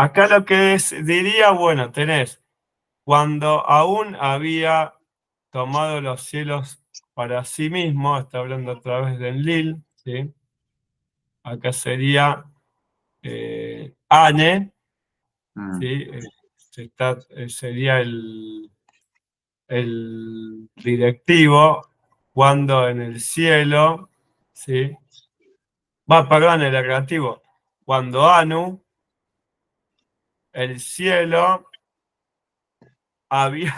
Acá lo que diría, bueno, tenés, cuando aún había tomado los cielos para sí mismo, está hablando otra vez de Enlil, ¿sí? Acá sería Ane, ¿sí? Sería el directivo, cuando en el cielo, ¿sí? Perdón, el relativo, cuando Anu, el cielo, había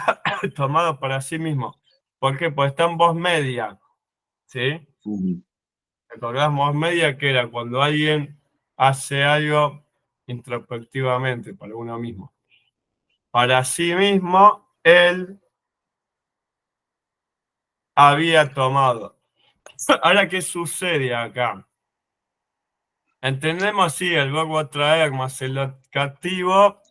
tomado para sí mismo. ¿Por qué? Pues está en voz media, ¿sí? ¿Recordás voz media que era cuando alguien hace algo introspectivamente para uno mismo? Para sí mismo, él había tomado. Ahora, ¿qué sucede acá? Entendemos, sí, el verbo traer más el activo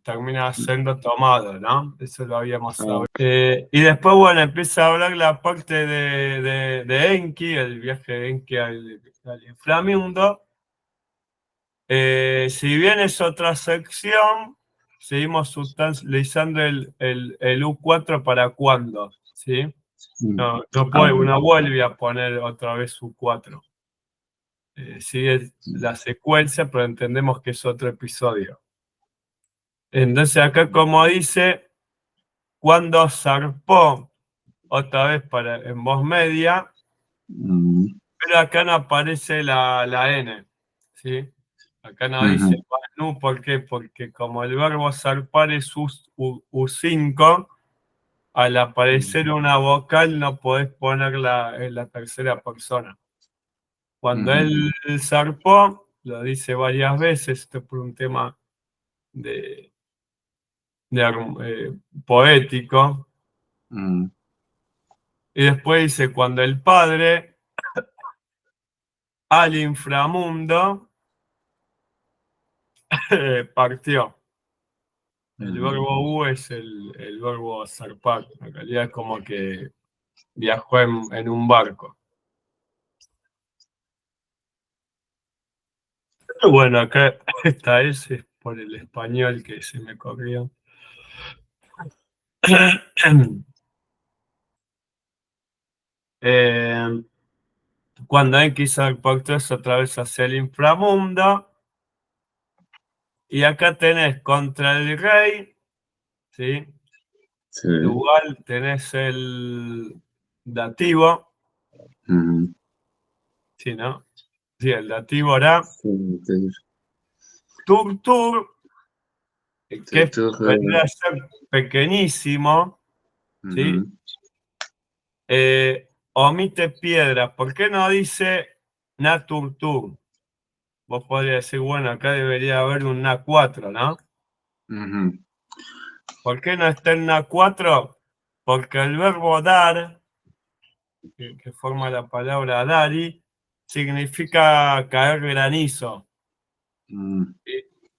termina siendo tomado, ¿no? Eso lo habíamos hablado. Y después, bueno, empieza a hablar la parte de Enki, el viaje de Enki al inframundo. Si bien es otra sección, seguimos utilizando el U4 para cuándo, ¿sí? No puede, uno vuelve a poner otra vez U4. Sigue la secuencia, pero entendemos que es otro episodio. Entonces acá, como dice, cuando zarpó, otra vez en voz media, pero acá no aparece la N, ¿sí? Acá no dice Banu, ¿por qué? Porque como el verbo zarpar es U5, al aparecer una vocal no podés ponerla en la tercera persona. Cuando él zarpó, lo dice varias veces, esto es por un tema de poético. Y después dice, cuando el padre al inframundo partió. El verbo U es el verbo zarpar. En realidad es como que viajó en un barco. Bueno, acá está ese por el español que se me corrió. Cuando X zarpó es otra vez hacia el inframundo. Y acá tenés contra el rey, ¿sí? Igual tenés el dativo, ¿sí, no? Sí, el dativo era tur, que vendría a ser pequeñísimo, ¿sí? Omite piedras. ¿Por qué no dice naturtur? Vos podrías decir, bueno, acá debería haber un na4, ¿no? ¿Por qué no está el na4? Porque el verbo dar, que forma la palabra dari, significa caer granizo.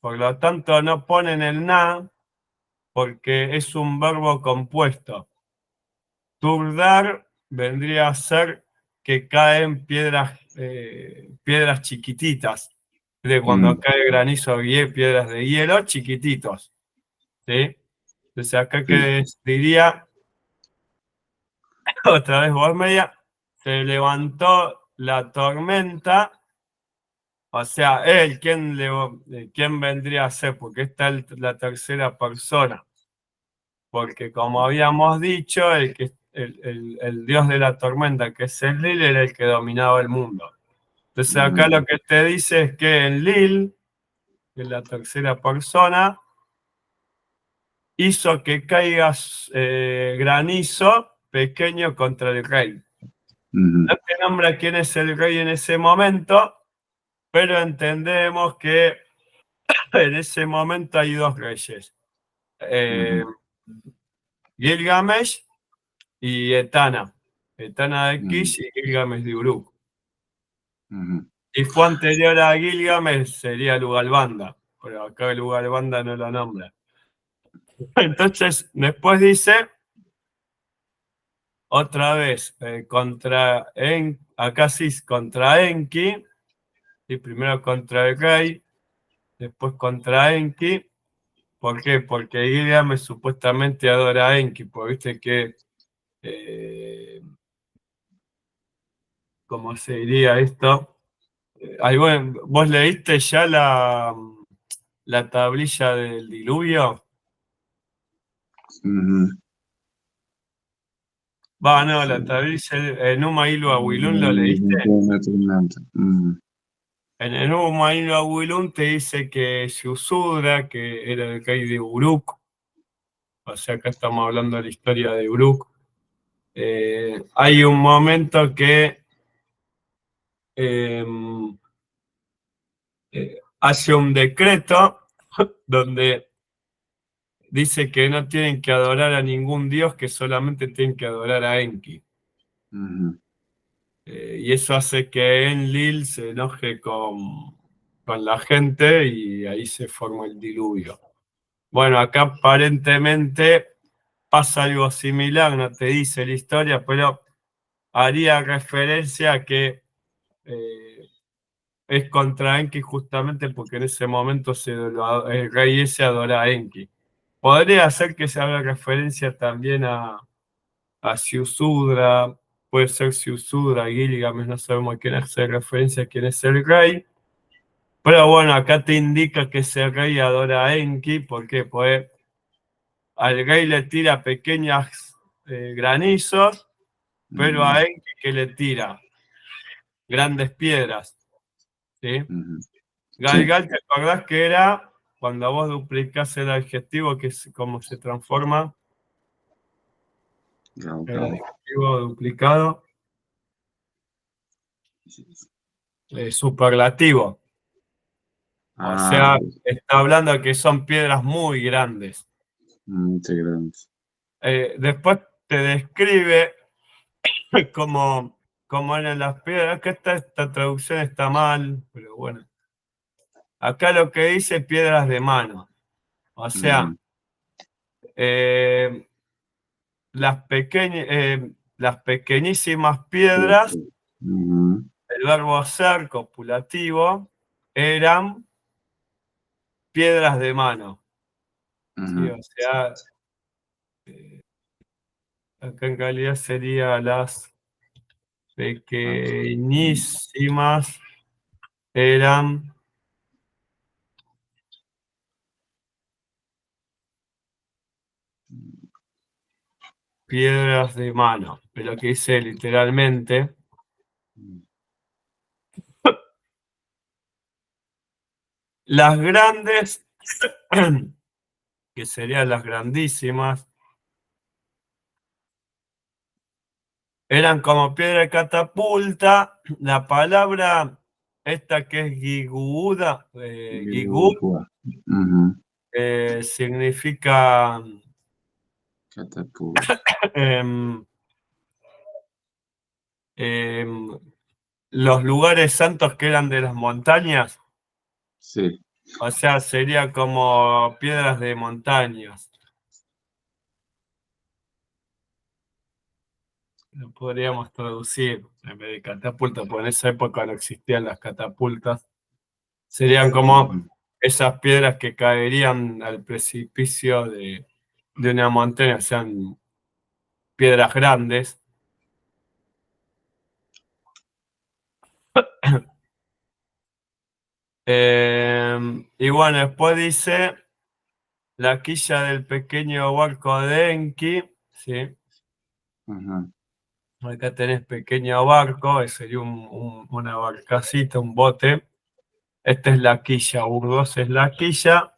Por lo tanto, no ponen el na porque es un verbo compuesto. Turdar vendría a ser que caen piedras chiquititas. De cuando cae granizo, piedras de hielo, chiquititos. ¿Sí? Entonces acá que diría, otra vez voz media, se levantó la tormenta. O sea, ¿quién vendría a ser? Porque esta es la tercera persona. Porque como habíamos dicho, el dios de la tormenta, que es Enlil, era el que dominaba el mundo. Entonces acá lo que te dice es que Enlil, que es la tercera persona, hizo que caiga granizo pequeño contra el rey. No te nombra quién es el rey en ese momento, pero entendemos que en ese momento hay dos reyes. Gilgamesh y Etana. Etana de Kish y Gilgamesh de Uruk. Y fue anterior a Gilgamesh, sería Lugalbanda, pero acá Lugalbanda no lo nombra. Entonces, después dice, otra vez, acá sí contra Enki, y primero contra el rey, después contra Enki. ¿Por qué? Porque Gilgamesh supuestamente adora a Enki, porque viste que, ¿cómo se diría esto? ¿Vos leíste ya la tablilla del diluvio? Va, no, la tablilla, Enuma Ilu Awilun, ¿lo leíste? En Enuma Ilu Awilun te dice que Shusudra, que era el rey de Uruk, o sea, acá estamos hablando de la historia de Uruk, hay un momento que hace un decreto donde dice que no tienen que adorar a ningún dios, que solamente tienen que adorar a Enki. Y eso hace que Enlil se enoje con la gente y ahí se forma el diluvio. Bueno, acá aparentemente pasa algo similar, no te dice la historia, pero haría referencia a que es contra Enki justamente porque en ese momento el rey ese adora a Enki. Podría ser que se haga referencia también a Siusudra, puede ser Siusudra, Gilgamesh, no sabemos a quién hace referencia, a quién es el rey. Pero bueno, acá te indica que ese rey adora a Enki, ¿por qué? Pues al rey le tira pequeñas granizos, pero a Enki que le tira grandes piedras, ¿sí? Galgal, ¿te acordás que era cuando vos duplicás el adjetivo, que es como se transforma? El adjetivo duplicado. Superlativo. O sea, está hablando de que son piedras muy grandes. Muy grandes. Después te describe cómo eran las piedras. Acá esta traducción está mal, pero bueno. Acá lo que dice piedras de mano. O sea, las pequeñísimas piedras, el verbo hacer, copulativo, eran piedras de mano. ¿Sí? O sea, acá en realidad sería las pequeñísimas eran piedras de mano, pero que dice literalmente. Las grandes, que serían las grandísimas, eran como piedra de catapulta. La palabra esta que es giguda, gigud, significa los lugares santos que eran de las montañas. Sí. O sea, sería como piedras de montañas. Lo podríamos traducir en vez de catapulta, porque en esa época no existían las catapultas. Serían como esas piedras que caerían al precipicio de una montaña, sean piedras grandes. Y bueno, después dice la quilla del pequeño barco de Enki, ¿sí? Acá tenés pequeño barco, sería una barcacita, un bote. Esta es la quilla, Burgos es la quilla.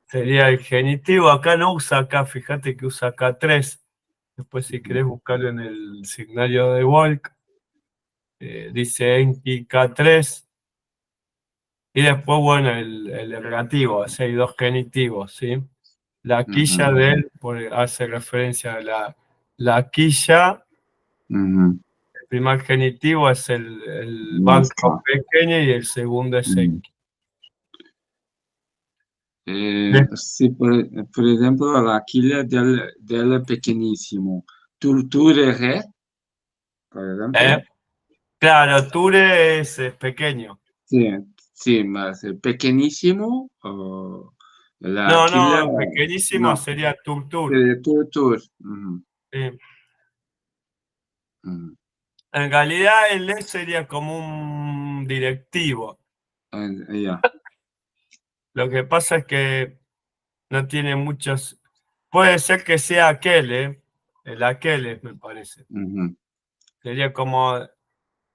Sería el genitivo. Acá no usa acá, fíjate que usa acá 3. Después si querés buscarlo en el signario de Volk, dice Enki K3. Y después, bueno, el ergativo, o sea, hay 2 genitivos, ¿sí? La quilla de él hace referencia a la quilla. El primer genitivo es el banco pequeño y el segundo es Enki. Sí, por ejemplo, la quilla del pequeñísimo. Turture, por ejemplo. Claro, Ture es pequeño. Sí, Sí, más pequeñísimo. O la No, quilla, no, pequeñísimo no. sería Turtur. Tur. Ujú, Sí. ujú. En realidad el E sería como un directivo. Ya. Lo que pasa es que no tiene muchos. Puede ser que sea aquel, ¿eh? El aquel, me parece. Ujú, Sería como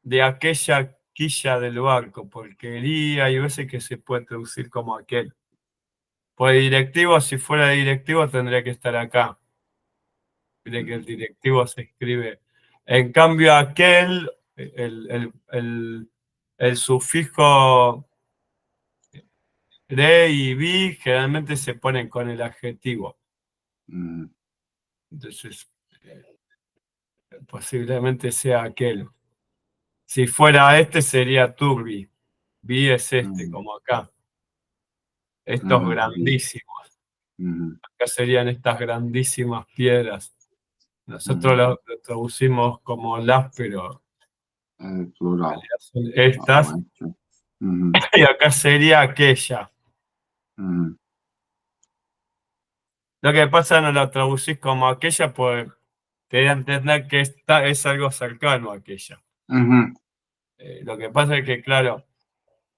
de aquella quilla del barco, porque el I hay veces que se puede traducir como aquel. Pues directivo, si fuera directivo, tendría que estar acá. De que el directivo se escribe. En cambio, aquel, el sufijo de y vi generalmente se ponen con el adjetivo. ujú, Entonces, posiblemente sea aquel. Si fuera este, sería turbi. Vi es este, ujú, como acá. Estos ujú, bien, grandísimos. ujú, Acá serían estas grandísimas piedras. Nosotros ujú. lo traducimos como las, pero en Plural. realidad son O estas. hecho. Ujú, Y acá sería aquella. ujú, Lo que pasa no lo traducís como aquella, pues te da a entender que esta es algo cercano a aquella. ujú, Lo que pasa es que, claro,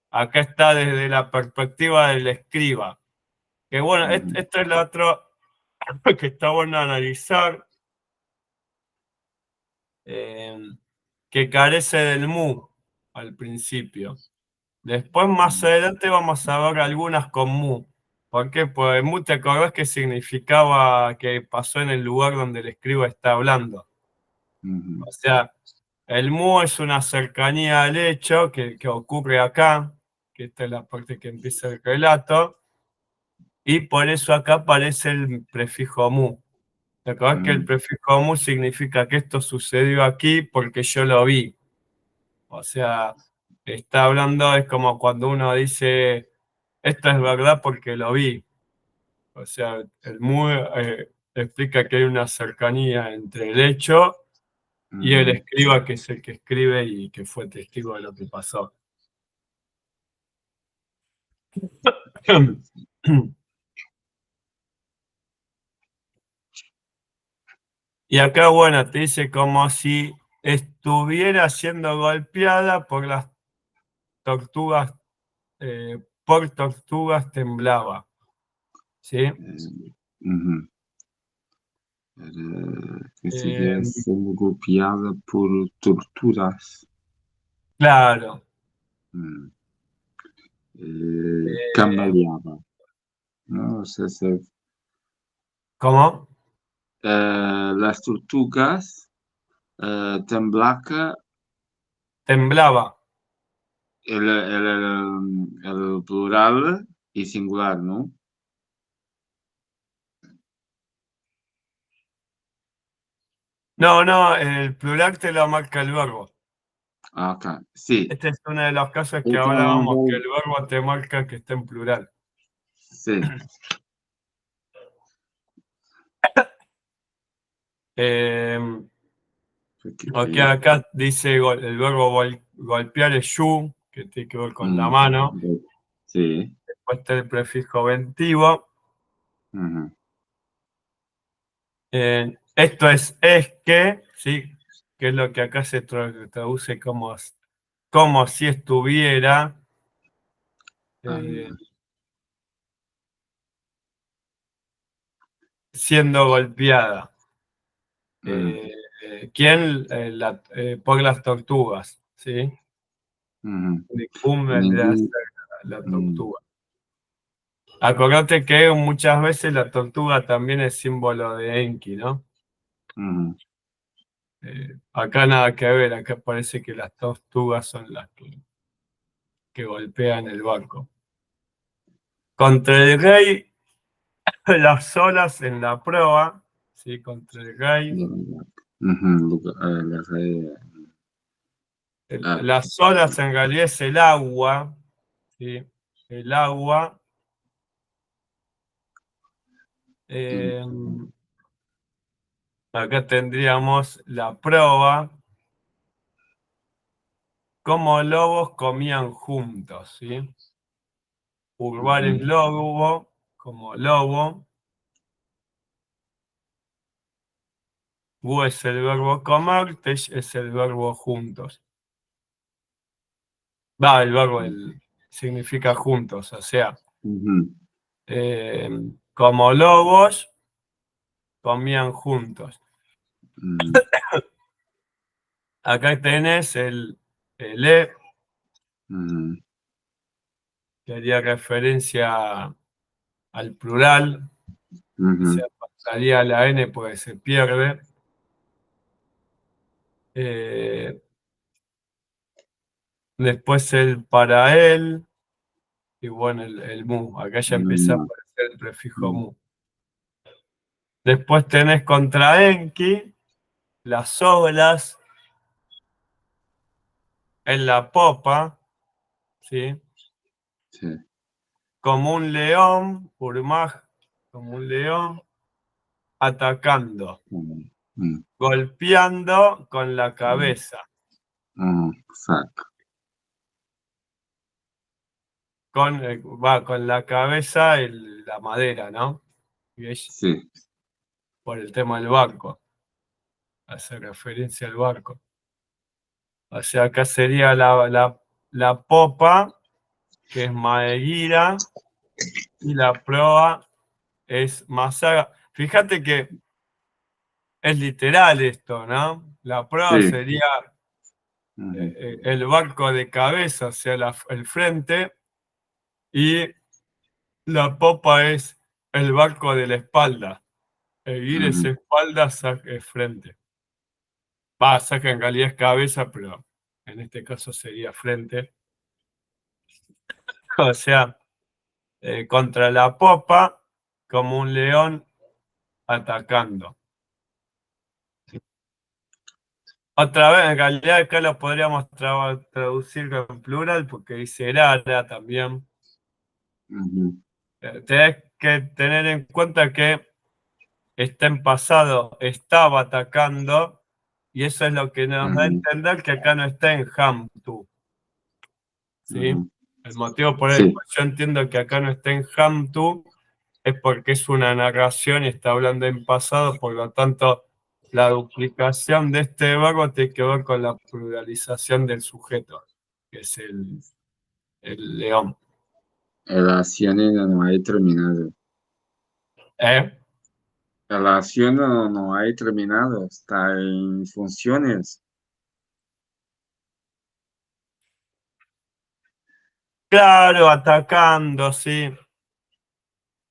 acá está desde la perspectiva del escriba. Que bueno, ujú, esto es lo otro que está bueno analizar, eh, que carece del mu al principio. Después, más adelante, vamos a ver algunas con mu. ¿Por qué? Pues mu, ¿te acordás que significaba que pasó en el lugar donde el escriba está hablando? ujú, O sea, el mu es una cercanía al hecho que ocurre acá, que esta es la parte que empieza el relato, y por eso acá aparece el prefijo mu. ¿Te acordás que el ujú, prefijo mu significa que esto sucedió aquí porque yo lo vi? O sea, está hablando, es como cuando uno dice, esto es verdad porque lo vi. O sea, el mu explica que hay una cercanía entre el hecho y el ujú. escriba, que es el que escribe y que fue testigo de lo que pasó. Y acá, bueno, te dice como si estuviera siendo golpeada tortugas, por tortugas temblaba. ¿Sí? Ujú. Que Eh, estivesse sendo golpeada por torturas. claro. Hum. Eh, Cambaleava. No sé si ¿Cómo? las tortugas temblaca Temblaba. el plural y singular, ¿no? No, no, el plural te lo marca el verbo. Ah, ok. Sí. Este es uno de los casos que Então, hablábamos, que el verbo te marca que está en plural. sim. Eh, Aqui, ok, aqui. acá dice el verbo golpear es yu, que tiene que ver con la Hum. mano. Sim. Después está el prefijo ventivo. Uhum. Esto es que, ¿sí? Que es lo que acá se traduce como si estuviera. eh, Ah, Siendo golpeada. hum. ¿Quién? Por las tortugas, ¿sí? Uhum. Pum vendría a ser Ninguém. la Hum. tortuga. Acordate que muchas veces la tortuga también es símbolo de Enki, ¿no? Uhum. Acá nada que ver, acá parece que las tortugas son las que golpean el barco. Contra el rey, las olas en la proa, ¿sí? Contra el rey. Uhum. La rei. Ah, Las olas en realidad es el agua, ¿sí? El agua. eh, Acá tendríamos la proa, como lobos comían juntos, ¿sí? Urbar es Ujú. lobo, como lobo. Bu es el verbo comer, tesh es el verbo juntos. El verbo significa juntos, o sea, Ujú. como lobos comían juntos. Ujú. Acá tenés el E, Ujú. que haría referencia al plural, o sea, Ujú. pasaría la N porque se pierde. Eh, Después el para él, y bueno, el mu. Acá ya empieza a No. aparecer el prefijo Mm. mu. Después tenés contra enki, las olas en la popa, ¿sí? Sí. Como un león, urmaj, como un león, atacando, Mm. Mm. golpeando con la Mm. cabeza, Exacto. con la cabeza la madera, ¿no? Y es Sí. por el tema del barco, hace referencia al barco. O sea, acá sería la popa, que es maegira, y la proa es masaga. Fíjate que es literal esto, ¿no? La proa Sí. sería Ujú. el barco de cabeza, o sea, el frente, y la popa es el barco de la espalda. Erguir es Ujú. espalda, saca es frente. Saca en realidad es cabeza, pero en este caso sería frente. O sea, contra la popa, como un león atacando. Otra vez, en realidad acá lo podríamos traducir en plural porque dice era también. Ujú. Tenés que tener en cuenta que está en pasado, estaba atacando, y eso es lo que nos da a Ujú. entender que acá no está en Hamtu, ¿sí? Ujú. El motivo por el Sí. cual yo entiendo que acá no está en Hamtu es porque es una narración y está hablando en pasado, por lo tanto, la duplicación de este verbo tiene que ver con la pluralización del sujeto, que es el león. La acción no hay terminado. ¿Eh? La acción no hay terminado. Está en funciones. Claro, atacando, sí.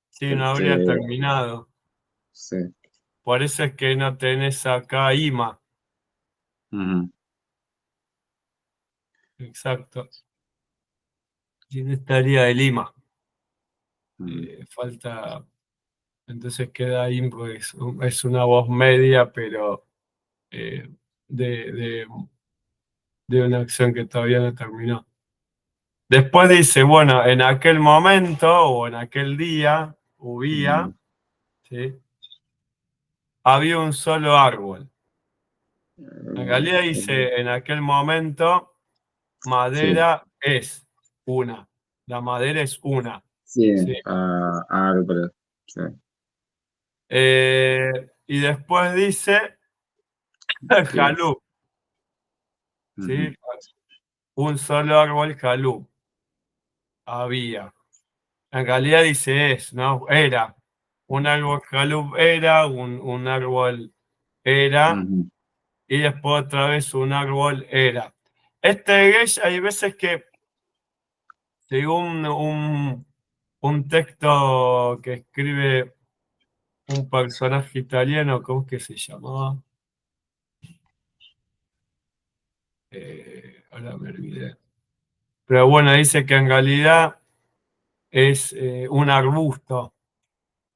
Sí, no habría Porque, terminado. sí. Por eso es que no tenés acá IMA. Ujú. Exacto. ¿Quién estaría el IMA? Ujú. Falta. Entonces queda IM, porque es una voz media, pero eh, de, de- de una acción que todavía no terminó. Después dice, bueno, en aquel momento o en aquel día, Ujú. ¿sí? Había un solo árbol. En realidad Eh, dice, en aquel momento, sí. madera es una. La madera es una. Sí. ¿Sí? Árbol. Sí. Y después dice, Sí. jalú, Ujú. ¿sí? Un solo árbol jalú había. En realidad dice es, ¿no? Era. Un árbol jalú era, un árbol era, Ujú. y después otra vez un árbol era. Este gesh hay veces que, según un texto que escribe un personaje italiano, ¿cómo es que se llamaba? Ahora me olvidé. Pero bueno, dice que en realidad es un arbusto.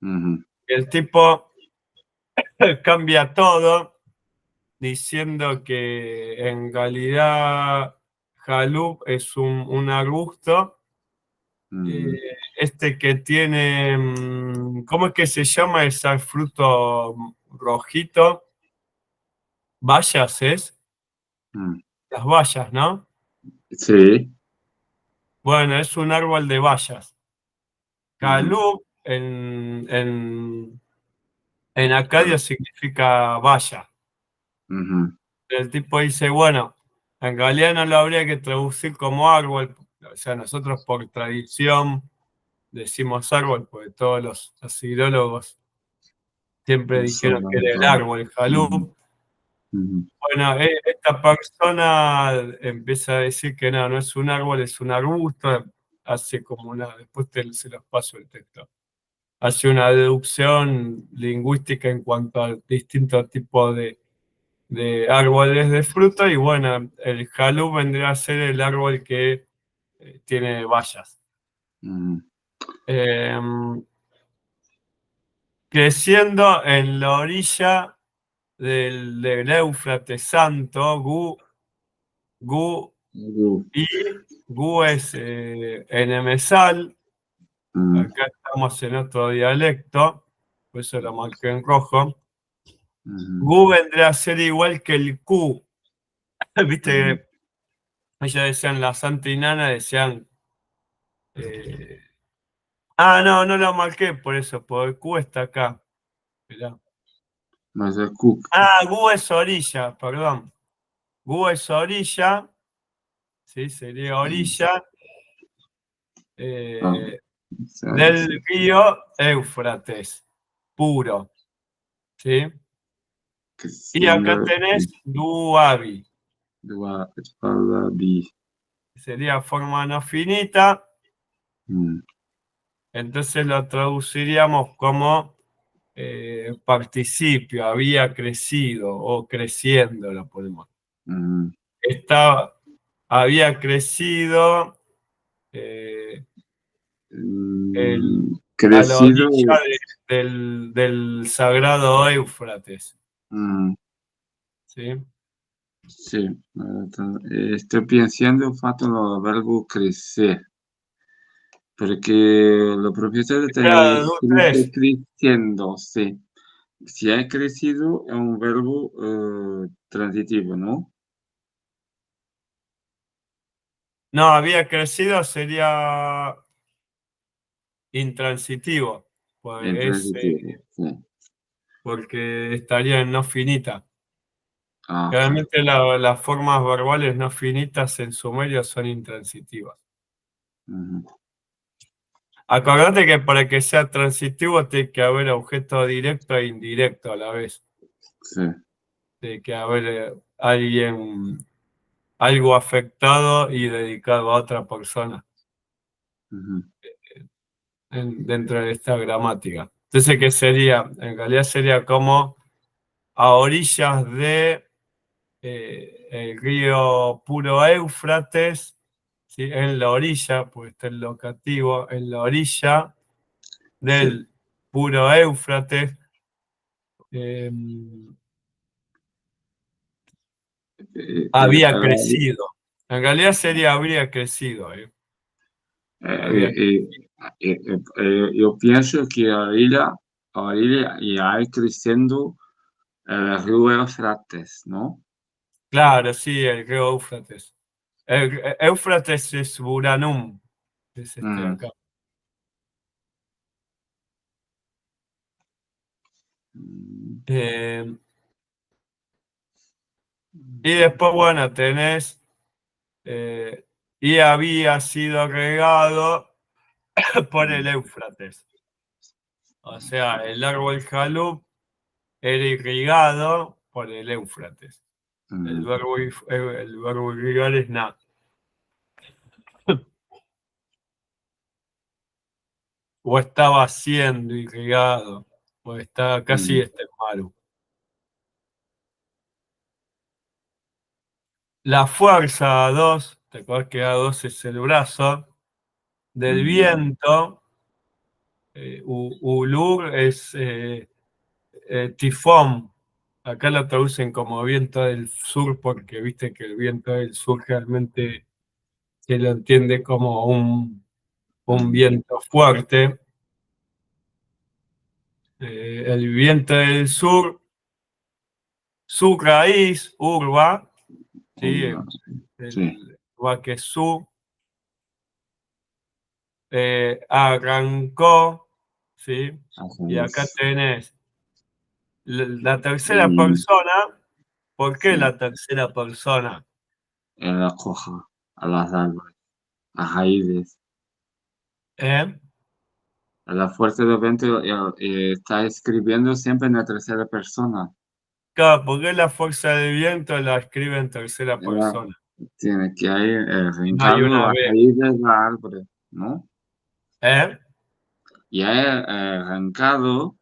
Ujú. El tipo cambia todo diciendo que en realidad Jalub es un arbusto. Ujú. Este que tiene, ¿cómo es que se llama ese fruto rojito? Bayas es, Ujú. las bayas, ¿no? Sí. Bueno, es un árbol de bayas. Ujú, Calú en acadio significa valla. ujú, El tipo dice, bueno, en realidad no lo habría que traducir como árbol, o sea, nosotros por tradición decimos árbol, porque todos los hidrólogos siempre dijeron que era el observador. árbol, el Ujú, jalú. ujú, Bueno, esta persona empieza a decir que no, no es un árbol, es un arbusto, hace como una, después se los paso el texto, hace una deducción lingüística en cuanto a distintos tipos de árboles de fruta y bueno, el jalú vendría a ser el árbol que tiene bayas. ujú. Eh, creciendo en la orilla del Éufrates Santo, Gu Ujú, y Gu es enemesal, ujú, acá estamos en otro dialecto, por eso lo marqué en rojo. ujú, Gu vendría a ser igual que el Q, ujú. viste, ellos decían la Santa Inana, decían eh, no, no lo marqué por eso, porque el Q está acá. Mirá. Mas é Cook. Gu es orilla, perdón. Gu es orilla, ¿sí? Sería Hum, orilla tá. Sabe, del sim. río Éufrates, puro, ¿sí? Y acá Crescendo tenés Duavi, do Alabi. sería forma no finita, Hum, entonces lo traduciríamos como participio, había crecido o creciendo, lo ponemos. hum, Había crecido eh, el- a la crescido. orilla del sagrado Éufrates, ¿sí? Sim. Estou pensando o fato do verbo crescer, porque o proprietário está Claro, escrito tres. crescendo, sim. Se é crescido, é um verbo transitivo, não? No, había crecido sería intransitivo, É pues transitivo, sim. porque estaría en no finita. Ah, ok. Realmente las formas verbales no finitas en sumerio son intransitivas. Uhum. Acordate que para que sea transitivo tiene que haber objeto directo e indirecto a la vez. Sim. Tiene que haber algo afectado y dedicado a otra persona Uhum. dentro de esta gramática. Entonces, ¿qué sería? En realidad sería como a orillas de el río puro Éufrates, ¿sí? En la orilla, pues está el locativo, en la orilla Sim. del puro Éufrates, eh, había Alabi. crecido. En realidad sería habría crecido, había, Eu penso que a ilha ia crescendo rio Eufrates, não? claro, sí, el río Éufrates. Éufrates es Buranum, es este de Hum, acá. hum, Eh, y después, bueno, tenés, eh, y había sido regado por el hum, Éufrates. O sea, el árbol jalúp era irrigado por el Éufrates. hum, El verbo irrigar es na. O estaba siendo irrigado, o está casi hum, este malo. La fuerza A2, te acuerdas que A2 es el brazo del hum, viento, Ulur es tifón. Acá lo traducen como viento del sur porque viste que el viento del sur realmente se lo entiende como un hum, viento fuerte. El viento del sur, su raíz, urba, ¿sí? Sim. igual que su, arrancó, ¿sí? Y acá tenés la tercera persona. ¿Por qué Sí, la tercera persona? él acoja a las árboles, a raíces. ¿Eh? A la fuerza del viento está escribiendo siempre en la tercera persona. Claro, ¿por qué la fuerza del viento la escribe en tercera Ella persona? tiene que hay Y no hay arrancado una las B. raíces de la árbol, ¿no? ¿Eh? Y hay arrancado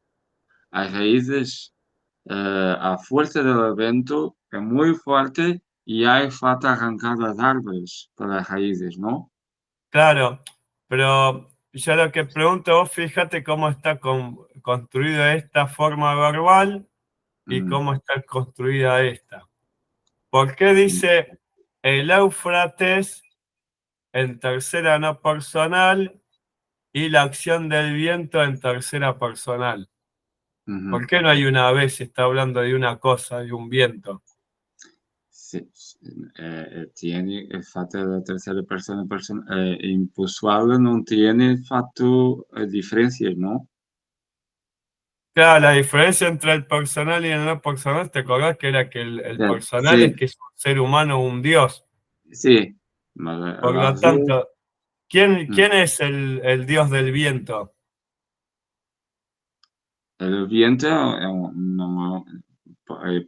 a raíces a fuerza del viento es muy fuerte y hay falta arrancar las árboles por las raíces, ¿no? Claro, pero yo lo que pregunto, vos fíjate cómo está construida esta forma verbal y Mm, cómo está construida esta. ¿Por qué mm, dice el Éufrates en tercera no personal y la acción del viento en tercera personal? ¿Por ujú. qué no hay una B si está hablando de una cosa, de un viento? Sí, tiene il fatto della terza persona imputable non tiene il fatto differenze, no? Claro, la diferencia entre el personal y el no personal, ¿te acordás que era que el personal es Sì, que es un ser humano, un dios? sì, ma la Por lo razón, tanto, ¿quién, mm, quién es el dios del viento? el viento no,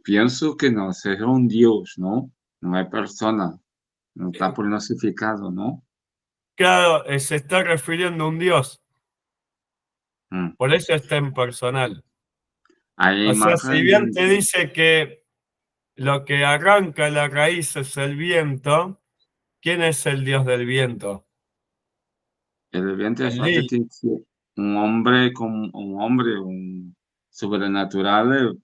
pienso que no será un dios, ¿no? No hay persona, no está pronostificado, ¿no? Claro, se está refiriendo a un dios, Mm. por eso está en personal. Hay O sea, si imagen bien te de dice que lo que arranca la raíz es el viento, ¿quién es el dios del viento? el viento es fatto Enlil. di un hombre, un sobrenatural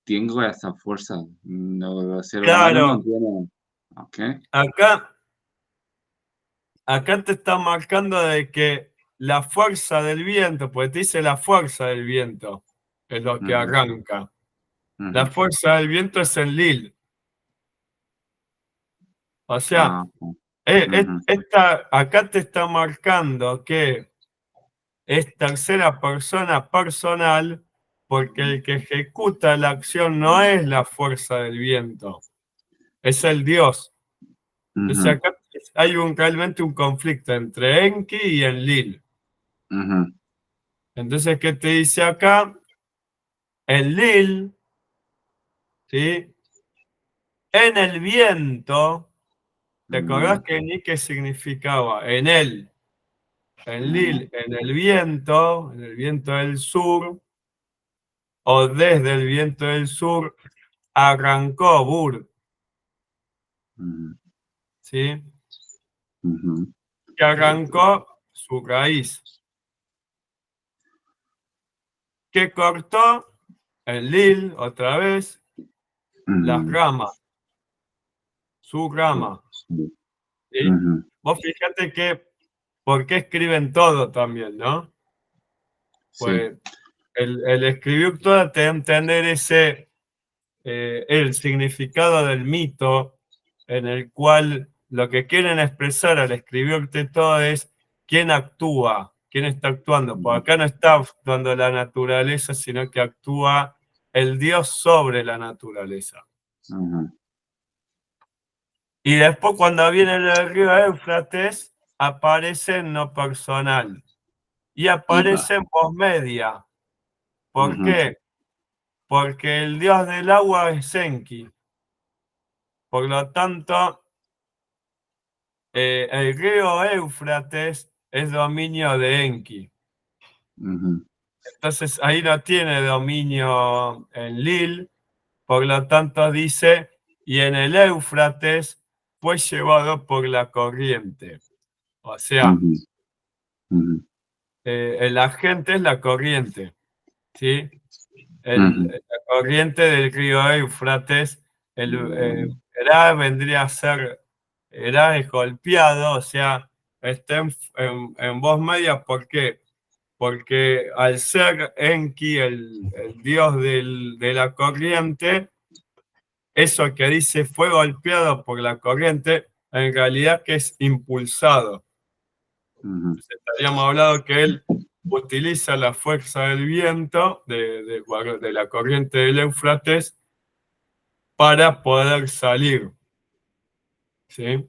tengo esa fuerza. No, los seres humanos no Claro, tienen. ¿Ok? acá, acá te está marcando de que la fuerza del viento, pues te dice la fuerza del viento, es lo que Ujú, arranca. La ujú. fuerza del viento es Enlil. O sea, Ah, ujú, acá te está marcando que es tercera persona personal porque el que ejecuta la acción no es la fuerza del viento, es el Dios. Entonces ujú, acá hay realmente un conflicto entre Enki y Enlil. ujú, Entonces, ¿qué te dice acá? Enlil, ¿sí? En el viento, ¿te acordás ujú, que ni qué significaba? En él, ujú, Enlil, en el viento del sur, o desde el viento del sur, arrancó Bur, ujú, ¿sí? ujú, Que arrancó su raíz, que cortó el lil, otra vez, las ujú. ramas, su rama, Sí, ¿sí? ujú, Vos fíjate que, ¿por qué escriben todo también, no? sí, Pues el escribir todo te da a entender el significado del mito en el cual lo que quieren expresar al escribirte todo es quién actúa, quién está actuando. Por ujú, acá no está actuando la naturaleza, sino que actúa el Dios sobre la naturaleza. ujú. Y después cuando viene el río Éufrates, aparece en no personal y Iba. aparece en posmedia. ¿Por Ujú, qué? Porque el dios del agua es Enki. Por lo tanto, el río Éufrates es dominio de Enki. ujú, Entonces ahí no tiene dominio en Lil, por lo tanto dice, y en el Éufrates fue llevado por la corriente. O sea, ujú, ujú, el agente es la corriente, ¿sí? ujú. La corriente del río Éufrates, Herá vendría a ser, Herá es golpeado, o sea, está en voz media, ¿por qué? Porque al ser Enki, el dios de la corriente, eso que dice fue golpeado por la corriente, en realidad que es impulsado. Estaríamos hablando que él utiliza la fuerza del viento, de la corriente del Éufrates, para poder salir. ¿Sí?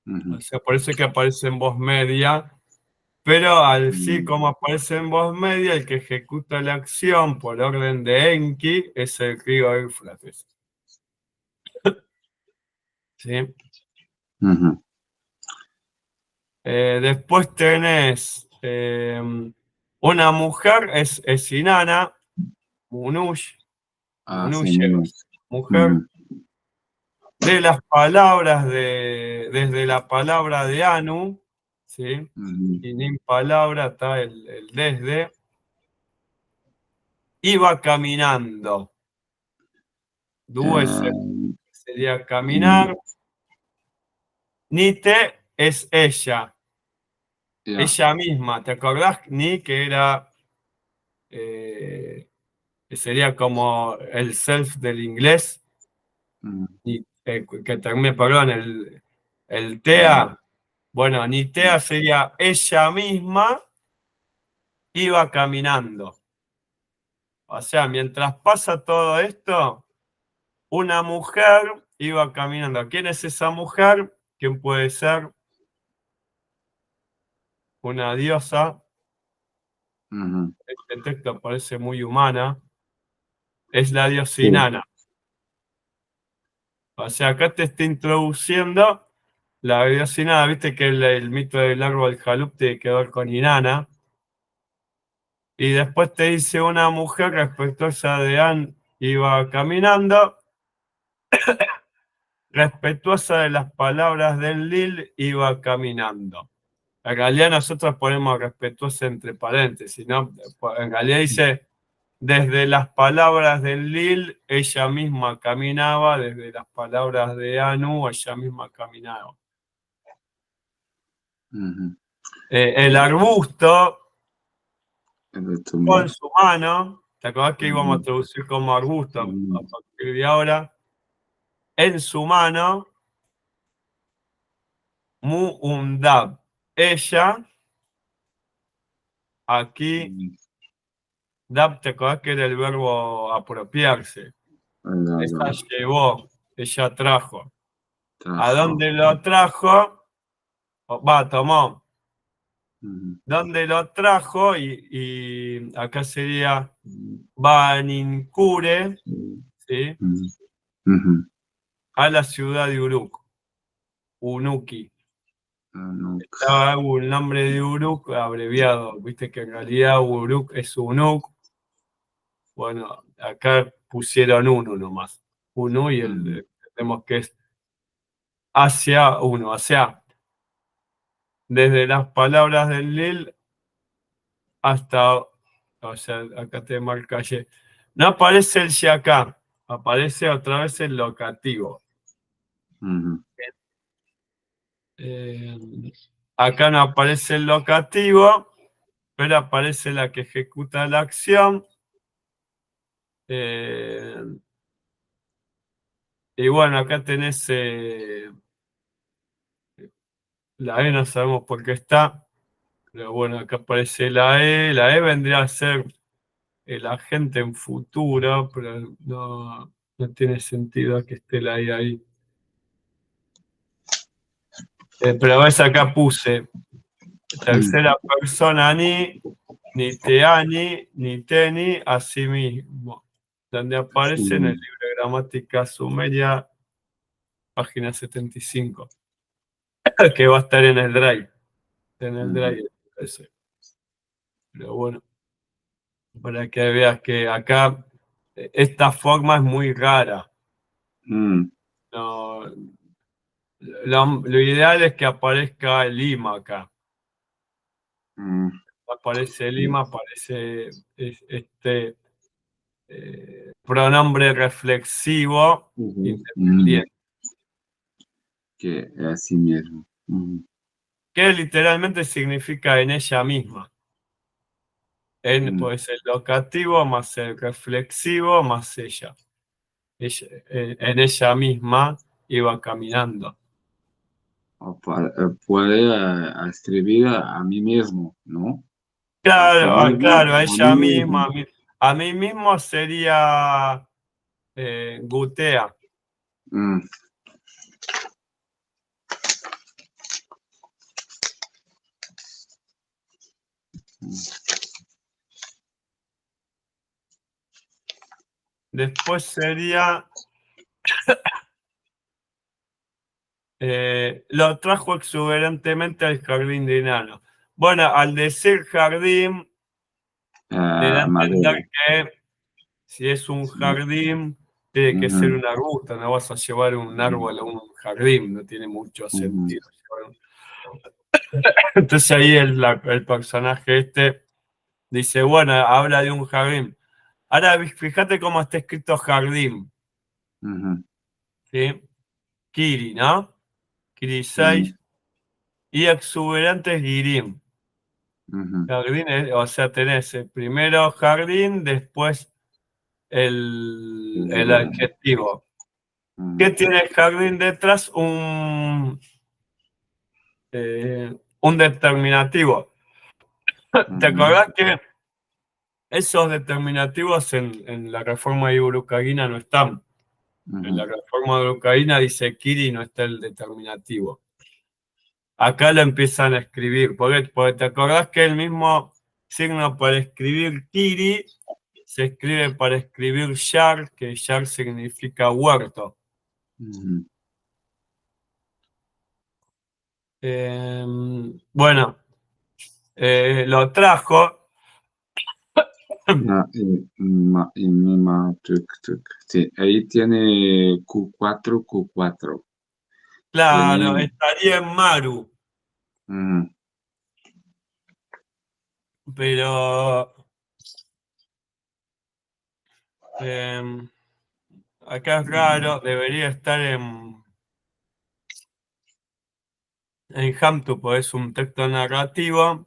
O sea, por eso es que aparece en voz media, pero así como aparece en voz media, el que ejecuta la acción por orden de Enki es el río Éufrates. ¿Sí? Después tenés una mujer, es Inanna, Munush, mujer, de las palabras desde la palabra de Anu, ¿sí? Y ni palabra está el desde, iba caminando. Duese sería caminar. Nite es ella, ella misma. ¿Te acordás, Ni, que era, que sería como el self del inglés? Que también, perdón, el TEA. Bueno, Nitea sería ella misma iba caminando. O sea, mientras pasa todo esto, una mujer iba caminando. ¿Quién es esa mujer? ¿Quién puede ser? Una diosa. Este texto parece muy humana. Es la diosa Inanna. O sea, acá te está introduciendo la diosa Inanna. Viste que el mito del árbol Jalup tiene que ver con Inanna. Y después te dice una mujer respetuosa de An iba caminando. Respetuosa de las palabras del Lil iba caminando. En realidad nosotros ponemos respetuosa entre paréntesis, ¿no? En realidad dice, desde las palabras del Lil, ella misma caminaba, desde las palabras de Anu, ella misma caminaba. El arbusto con su mano, ¿te acordás que íbamos a traducir como arbusto a partir de ahora? En su mano, Mu'undab. Ella, aquí, Dab, ¿te acordás que era el verbo apropiarse? Ella llevó, ella trajo. ¿A dónde lo trajo? Tomó. ¿Dónde lo trajo? Y acá sería Banincure, ¿sí? A la ciudad de Uruk, Unuki. Estaba un nombre de Uruk abreviado, viste que en realidad Uruk es Unuk. Bueno, acá pusieron uno nomás. Uno y tenemos que es hacia uno, hacia. Desde las palabras del Lil hasta, o sea, acá te marca Y. No aparece el Y acá, aparece otra vez el locativo. Acá no aparece el locativo, pero aparece la que ejecuta la acción. Y bueno, acá tenés la E, no sabemos por qué está, pero bueno, acá aparece la E. La E vendría a ser el agente en futuro, pero no tiene sentido que esté la E ahí. Pero ves, acá puse tercera persona ni teani, ni teni, así mismo, donde aparece en el libro de gramática sumeria, página 75, que va a estar en el Drive. En el Drive, ese. Pero bueno, para que veas que acá esta forma es muy rara. No, lo ideal es que aparezca el Lima acá. Aparece Lima, aparece este pronombre reflexivo independiente. Que es así mismo. Que literalmente significa en ella misma. Pues el locativo más el reflexivo más ella. En ella misma iba caminando. puede escribir a mí mismo, ¿no? A sí Claro, mismo claro, a o a mí ella misma, mismo. a mí mismo sería Gutea. Mm, Después sería, lo trajo exuberantemente al jardín de enano. Bueno, al decir jardín, te da a entender Madero. que si es un Sí. jardín, tiene que ser Ujú, una ruta, no vas a llevar un ujú, árbol a un jardín, no tiene mucho ujú, sentido. Entonces ahí el personaje este dice, bueno, habla de un jardín. Ahora fíjate cómo está escrito jardín, ujú, ¿sí? Kiri, ¿no? Kiri ujú, 6 y exuberante es Girim. ujú. Jardín, o sea, tenés primero jardín, después el Exuberante. adjetivo. ¿Qué Ujú, tiene el jardín detrás? Un determinativo. ¿Te ujú, acordás que esos determinativos en la reforma iurucaguina no están? En la ujú, reforma iurucaguina dice Kiri y no está el determinativo. Acá lo empiezan a escribir, porque te acordás que el mismo signo para escribir Kiri se escribe para escribir Yar, que Yar significa huerto. ujú. Eh, bueno, lo trajo. Sí, ahí tiene Q4. Claro, Tiene. estaría en Maru, Ujú, pero eh, acá es raro, debería estar en Hamtu, porque es un texto narrativo,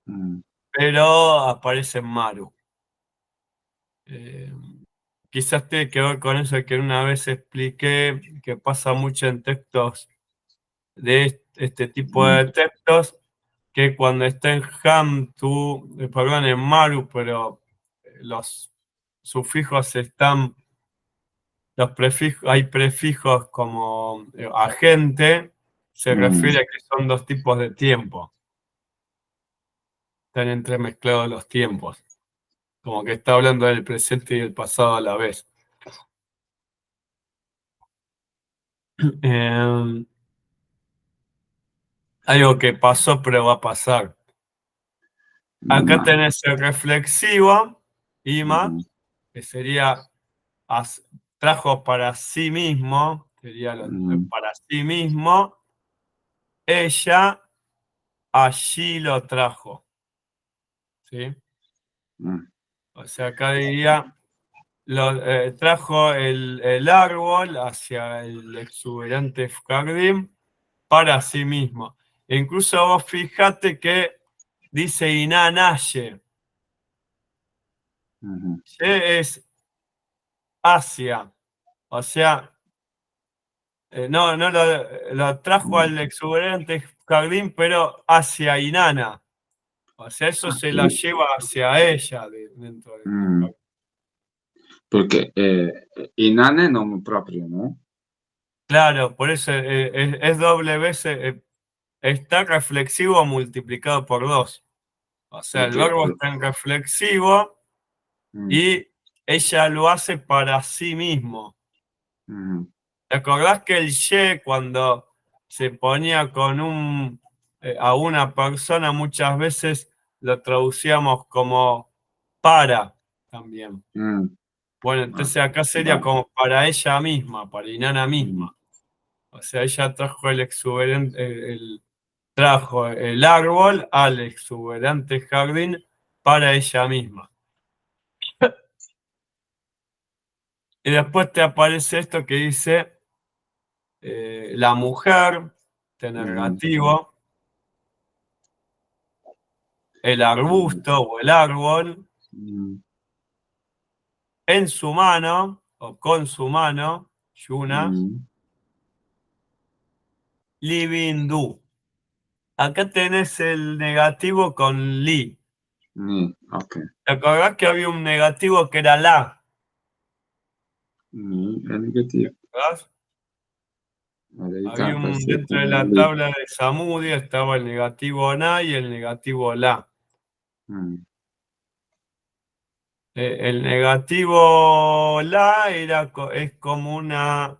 ujú, pero aparece en Maru. Eh, Quizás tiene que ver con eso que una vez expliqué, que pasa mucho en textos de este tipo ujú, de textos, que cuando está en Hamtu, perdón, en Maru, pero los sufijos están, los prefijos, hay prefijos como agente, se ujú, refiere a que son dos tipos de tiempo, están entremezclados los tiempos, como que está hablando del presente y el pasado a la vez. Eh, Algo que pasó pero va a pasar. Acá ma, tenés el reflexivo, ima, ujú, que sería as- trajo para sí mismo, sería ujú, para sí mismo, ella allí lo trajo, ¿sí? ujú, O sea, acá diría, trajo el árbol hacia el exuberante jardín para sí mismo. E incluso vos fíjate que dice Inanaye, ujú, que es Asia, o sea, no lo trajo ujú. al exuberante jardín, pero hacia Inanna. O sea, eso Ah, se la lleva hacia ella dentro del ujú. jardín. Porque Inanne es nombre propio, ¿no? Claro, por eso es doble vez, está reflexivo multiplicado por dos. O sea, el Porque, verbo está en reflexivo mm, y ella lo hace para sí mismo. ujú, ¿Te acordás que el ye cuando se ponía con a una persona muchas veces lo traducíamos como para también? mm, Bueno, ah, entonces acá sería vale. como para ella misma, para Inanna Ujú, misma. O sea, ella trajo el exuberante, trajo el árbol al exuberante jardín para ella misma. Y después te aparece esto que dice la mujer, tener ujú, negativo, el ujú, arbusto o el árbol ujú, en su mano o con su mano, Yuna, ujú, living do. Acá tenés el negativo con li. Ni, ok. ¿Te acordás que había un negativo que era la? Ni es negativo. ¿Verdad? Ahorita Había aparece dentro de como la li. tabla de Samudio estaba el negativo na y el negativo la. Mm, El negativo la es como una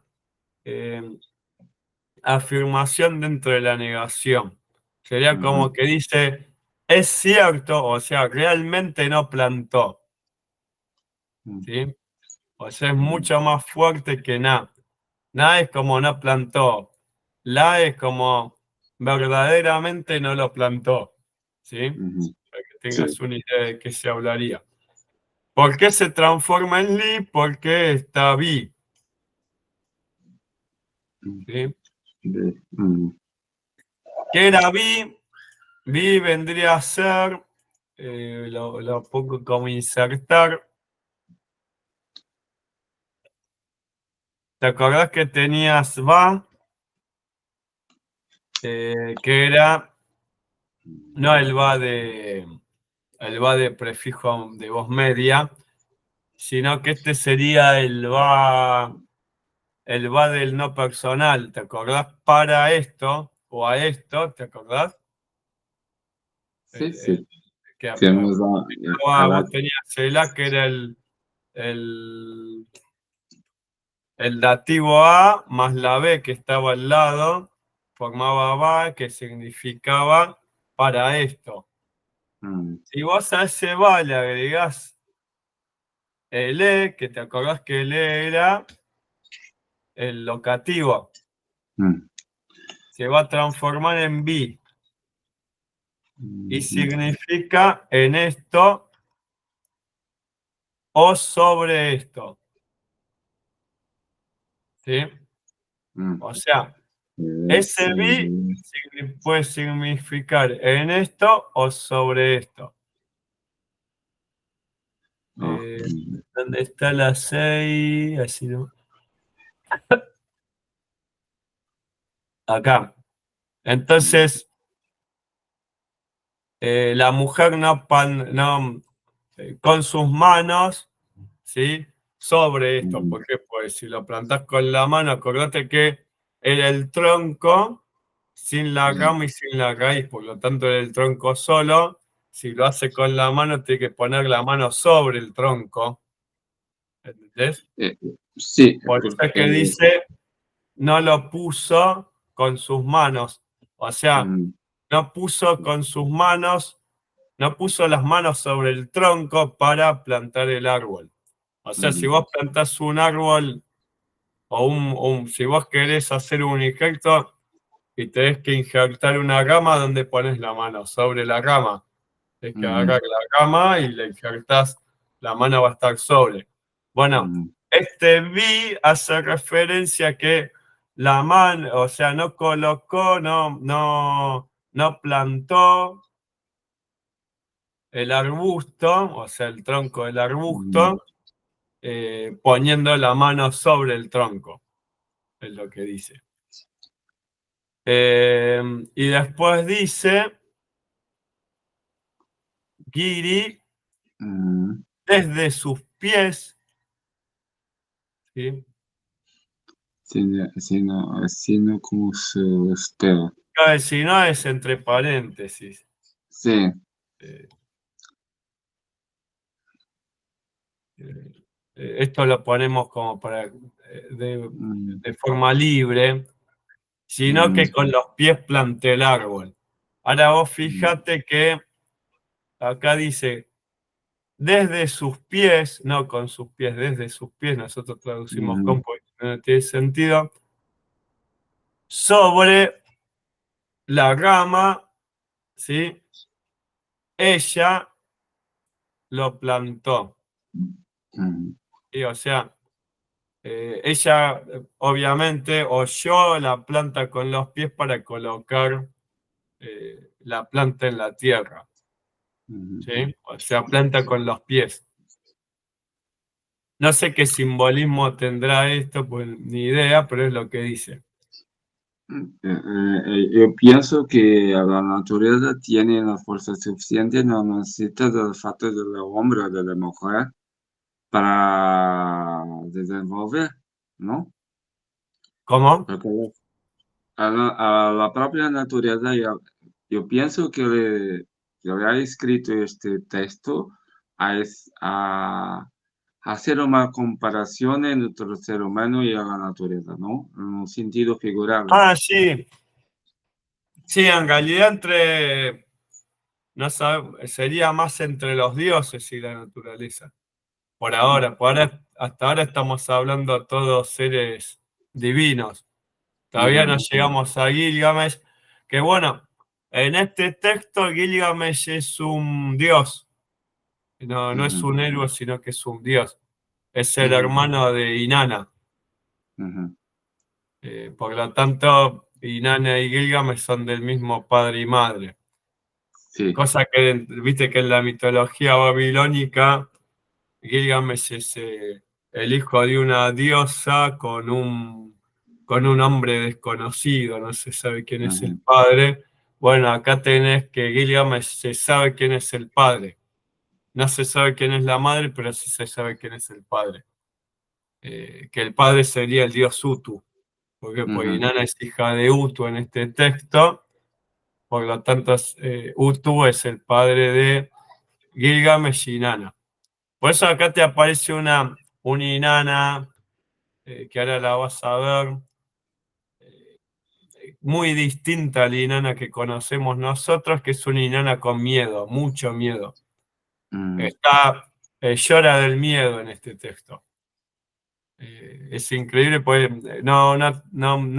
afirmación dentro de la negación. Sería ujú, como que dice, es cierto, o sea, realmente no plantó. mm, ¿Sí? O sea, es ujú, mucho más fuerte que na. Na es como no plantó. La es como verdaderamente no lo plantó. ¿Sí? ujú. Para que Sí. tengas una idea de qué se hablaría. ¿Por qué se transforma en li? Porque está vi. Mm, ¿Sí? mm, ¿Qué era vi? Vi vendría a ser, lo pongo como insertar. ¿Te acordás que tenías va? Que era, no el va de prefijo de voz media, sino que este sería el va del no personal. ¿Te acordás para esto o a esto? ¿Te acordás? sí, El sí. que Tenemos vos tenías el a que era el, el dativo a más la b que estaba al lado, formaba va, que significaba para esto. mm, Si vos a ese va le agregás el e, que te acordás que el e era el locativo, mm, se va a transformar en bi y mm, significa en esto o sobre esto. ¿Sí? mm. O sea, Es, ese bi puede significar en esto o sobre esto. oh, ¿Dónde está la 6? Así no. Acá. mm, Entonces, la mujer no con sus manos, ¿sí? Sobre esto. mm, ¿Por qué? Pues si lo plantás con la mano, acordate que era el tronco sin la mm. rama y sin la raíz, por lo tanto era el tronco solo. Si lo hace con la mano, tiene que poner la mano sobre el tronco. ¿Entendés? Eh, sí, Por eso es que porque dice, no lo puso con sus manos. O sea, mm, no puso con sus manos, no puso las manos sobre el tronco para plantar el árbol. O sea, si mm, vos plantás un árbol o si vos querés hacer un injerto y tenés que injertar una rama, ¿dónde pones la mano? Sobre la rama. Tenés que mm, agarrar la rama y la injertás, la mano va a estar sobre. Bueno, mm, este vi hace referencia a que la mano, o sea, no colocó, no plantó el arbusto, o sea, el tronco del mm, arbusto, poniendo la mano sobre el tronco, es lo que dice. Y después dice, Giri, mm. desde sus pies, ¿sí? Sino como su espera. Si no es entre paréntesis. Sí. Eh, Esto lo ponemos como para Mm, de forma libre, sino mm, que con los pies planté el árbol. Ahora vos mm, fíjate que acá dice, desde sus pies, no con sus pies, desde sus pies, nosotros traducimos mm, con porque no tiene sentido, sobre la rama, ¿sí? Ella lo plantó. mm, Y, o sea, ella obviamente oyó la planta con los pies para colocar la planta en la tierra, mm. ¿sí? O sea, planta con los pies. No sé qué simbolismo tendrá esto, pues ni idea, pero es lo que dice. Yo pienso que la naturaleza tiene la fuerza suficiente, no necesita del factor del hombre o de la mujer para desenvolver, ¿no? ¿Cómo? Porque a la propia naturaleza, yo pienso que le ha escrito este texto a hacer una comparación entre el ser humano y a la naturaleza, ¿no? En un sentido figurado. Ah, sí. Sí, en realidad no sería más entre los dioses y la naturaleza. Hasta ahora estamos hablando todos seres divinos. Todavía no Ujú, llegamos a Gilgamesh, que bueno, en este texto Gilgamesh es un dios, no es ujú, un héroe, sino que es un dios. Es el ujú, hermano de Inanna. ujú. Por lo tanto, Inanna y Gilgamesh son del mismo padre y madre. Sí. Cosa que, viste que en la mitología babilónica, Gilgamesh es el hijo de una diosa con un hombre desconocido, no se sabe quién es el Ujú, padre. Bueno, acá tenés que Gilgamesh se sabe quién es el padre. No se sabe quién es la madre, pero sí se sabe quién es el padre. Que el padre sería el dios Utu, porque pues ujú, Inanna es hija de Utu en este texto, por lo tanto Utu es el padre de Gilgamesh y Inanna. Por eso acá te aparece una Inanna, que ahora la vas a ver, muy distinta a la Inanna que conocemos nosotros, que es una Inanna con miedo, mucho miedo. ujú, Llora del miedo en este texto. Es increíble, pues no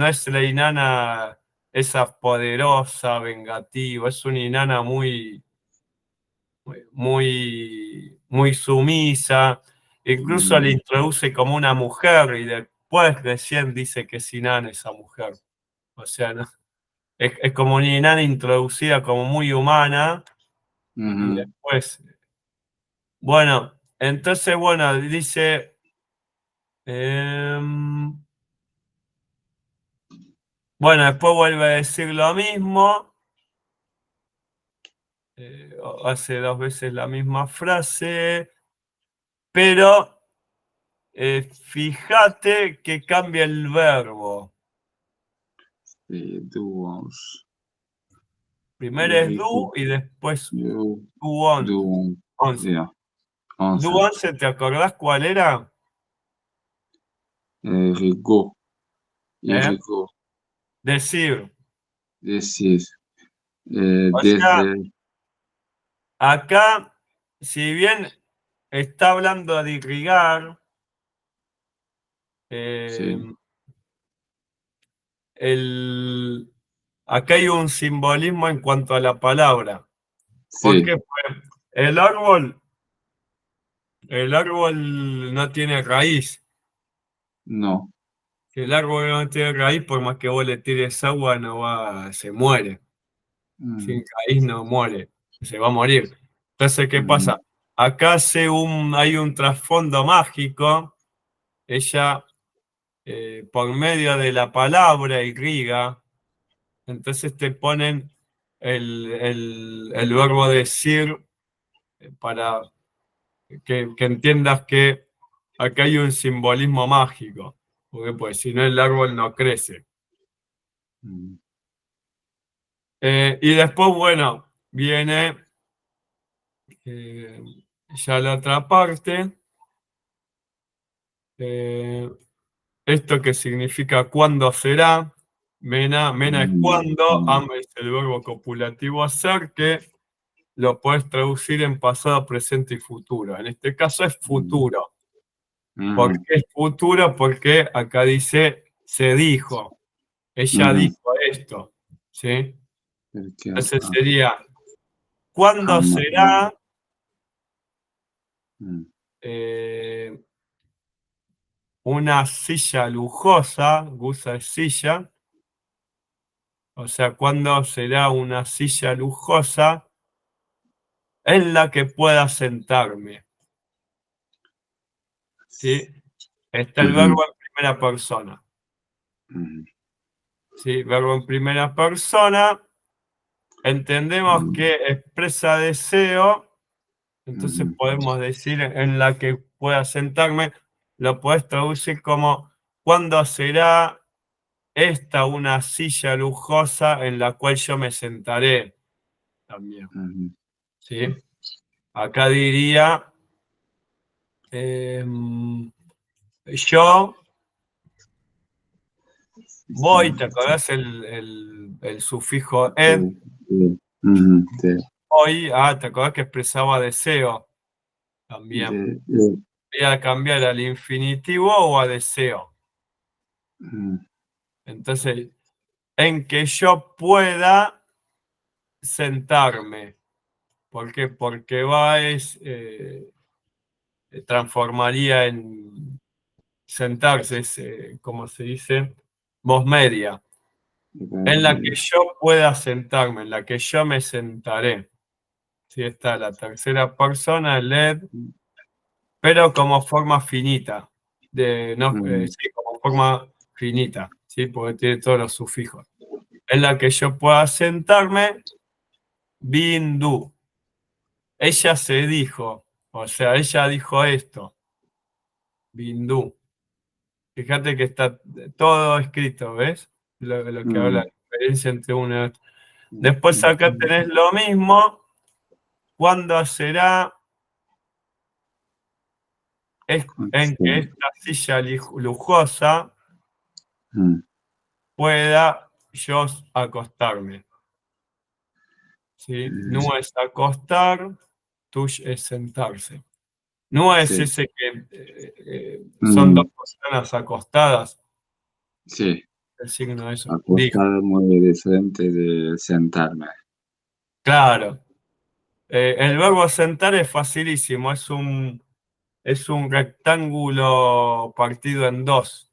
es la Inanna esa poderosa, vengativa, es una Inanna muy sumisa, incluso le ujú, introduce como una mujer y después recién dice que es Inanna esa mujer. O sea, ¿no? Es como una Inanna introducida como muy humana y ujú. después, bueno, entonces, bueno, dice, bueno, después vuelve a decir lo mismo, hace dos veces la misma frase, pero fíjate que cambia el verbo. Sí, duos. Primero es Rico. do y después Yo, do on. duo. Once. Ya, Do 11. 11, ¿te acordás cuál era? Rico. Y ¿Eh? rico. Decir. Decir. O sea, Desde. acá, si bien está hablando de irrigar, Sí. eh, el, acá hay un simbolismo en cuanto a la palabra. ¿Por Sí. qué? Pues el árbol no tiene raíz. No. Si el árbol no tiene raíz, por más que vos le tires agua, no va, se muere. Mm, Sin raíz no muere, se va a morir. Entonces, ¿qué ujú, pasa? Acá hay un trasfondo mágico. Ella, por medio de la palabra, irriga. Entonces te ponen el verbo decir para que entiendas que acá hay un simbolismo mágico. Porque pues si no el árbol no crece. mm, Y después, bueno, viene eh, ya la otra parte. eh, Esto que significa cuándo será. Mena es cuándo, mm, am es el verbo copulativo hacer, que lo puedes traducir en pasado, presente y futuro. En este caso es mm, futuro. ¿Por ujú, qué es futuro? Porque acá dice se dijo, ella ujú. dijo esto. ¿Sí? Porque Entonces sería, ¿cuándo jamás. será Mm, eh, una silla lujosa? Gusa es silla. O sea, ¿cuándo será una silla lujosa en la que pueda sentarme? ¿Sí? Está el ujú, verbo en primera persona. ujú. ¿sí? Verbo en primera persona. Entendemos que expresa deseo, entonces podemos decir en la que pueda sentarme, lo puedes traducir como ¿cuándo será esta una silla lujosa en la cual yo me sentaré? También, ¿sí? Acá diría, yo voy, ¿te acordás el sufijo ed? Voy, ¿te acordás que expresaba deseo? También. Voy a cambiar al infinitivo o a deseo. Entonces, en que yo pueda sentarme. ¿Por qué? Porque va es transformaría en sentarse, es, como se dice, voz media. En la que yo pueda sentarme, en la que yo me sentaré. Sí, está la tercera persona, led, pero como forma finita. No, sí, como forma finita, ¿sí? Porque tiene todos los sufijos. En la que yo pueda sentarme, bindu. Ella se dijo, o sea, ella dijo esto, bindu. Fíjate que está todo escrito, ¿ves? Lo que habla la diferencia entre uno y otro. Después acá tenés lo mismo. ¿Cuándo será? Es en que esta silla lujosa pueda yo acostarme. ¿Sí? No es acostar, tush es sentarse. No es ese que son dos personas acostadas. Sí, El signo de eso. Dijo. acostado muy diferente de sentarme. Claro. El verbo sentar es facilísimo. Es un rectángulo partido en dos.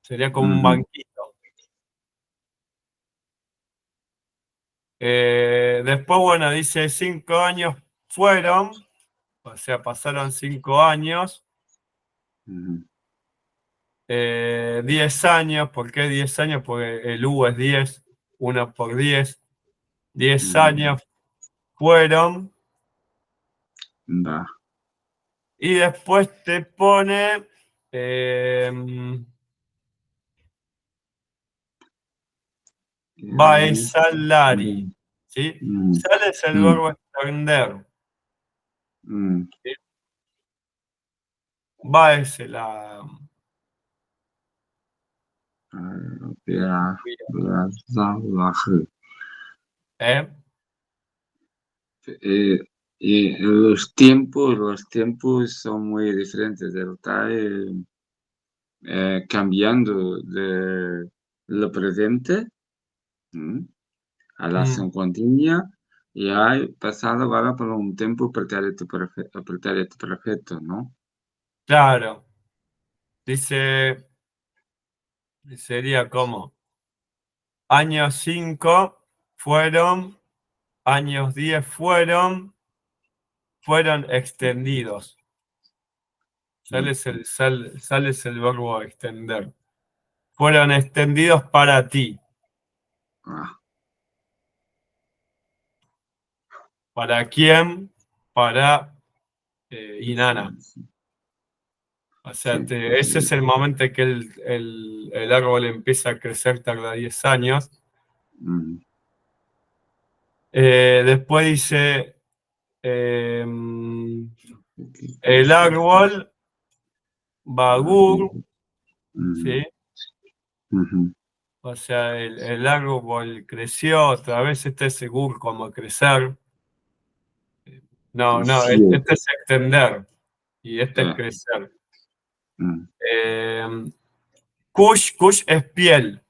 Sería como un banquito. Después, bueno, dice 5 años fueron, o sea, pasaron 5 años. 10 años, ¿por qué 10 años? Porque el U es 10, 1 por 10. 10 años fueron. Va. Y después te pone va es salari. ¿Sí? Sal es el verbo extender. ¿Sí? Va es la. ¿Eh? Y los tiempos son muy diferentes. Está cambiando de lo presente a la ação contínua e hai pasado agora por un tempo pretérito perfecto, ¿no? Claro. Dice, sería como años 5 fueron, años 10 fueron extendidos. Sales el verbo extender. Fueron extendidos para ti. Ah, ¿Para quién? Para Inanna. O sea, sí. ese es el momento en que el árbol empieza a crecer, tarda 10 años. Después dice, el árbol, Bagur, ¿sí? O sea, el árbol creció, otra vez este es Segur como crecer. No, Sí, este es extender y este es é. crecer. Kush es piel.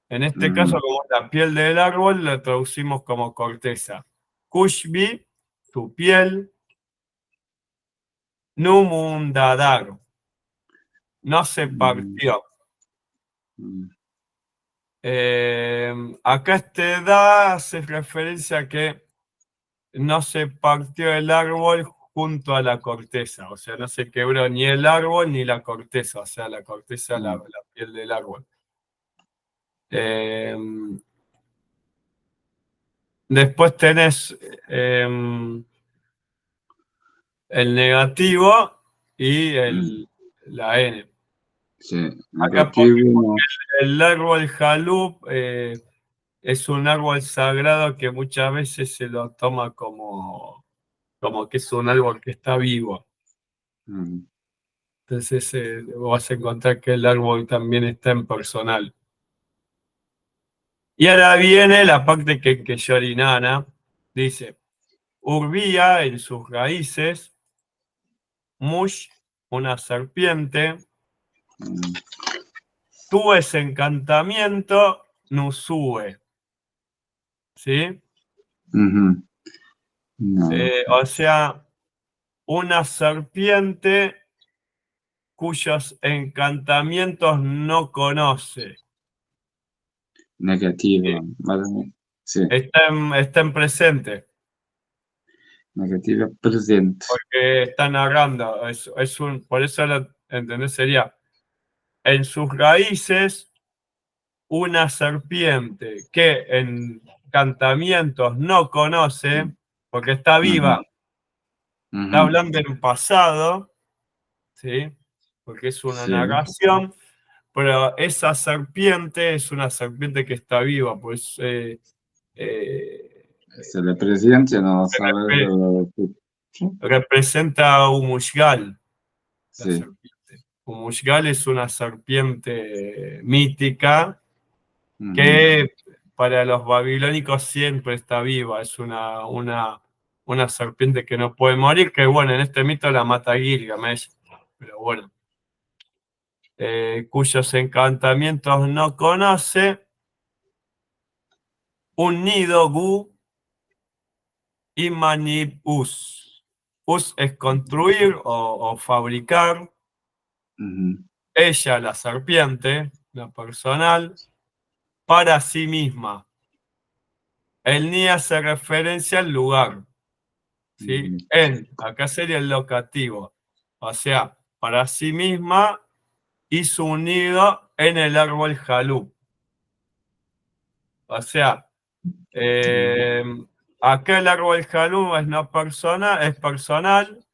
En este caso, como es la piel del árbol, la traducimos como corteza. Kushbi, tu piel. Numundadar, no se partió. Acá este da hace referencia a que no se partió el árbol junto a la corteza, o sea, no se quebró ni el árbol ni la corteza, o sea, la corteza, la piel del árbol. Después tenés el negativo y la N. Sí, Acá pone negativo. el árbol Jalúp es un árbol sagrado que muchas veces se lo toma como que es un árbol que está vivo. Entonces vas a encontrar que el árbol también está en personal. Y ahora viene la parte que Yorinana dice, Urbía en sus raíces, Mush, una serpiente, tu es encantamiento, Nusue. ¿Sí? No, O sea, una serpiente cuyos encantamientos no conoce. negativo. Vale. Sí, Está en presente, negativa presente. porque está narrando. Por eso lo entendés, sería en sus raíces una serpiente que encantamientos no conoce, porque está viva, está hablando en pasado, ¿sí? Porque es una Sí, narración, pero esa serpiente es una serpiente que está viva, pues se le presente, no sabe de lo que... representa un mushgal, la Sí. serpiente. Un mushgal es una serpiente mítica Ujú. que para los babilónicos siempre está viva, es una serpiente que no puede morir, que bueno, en este mito la mata Gilgamesh, pero bueno, cuyos encantamientos no conoce, un nido gu y manib us. Us es construir o fabricar, Ujú. ella, la serpiente, la personal, para sí misma. El ni hace referencia al lugar. ¿Sí? Ujú. Acá sería el locativo. O sea, para sí misma hizo un nido en el árbol jalú. O sea, eh, acá el árbol jalú es no persona, es personal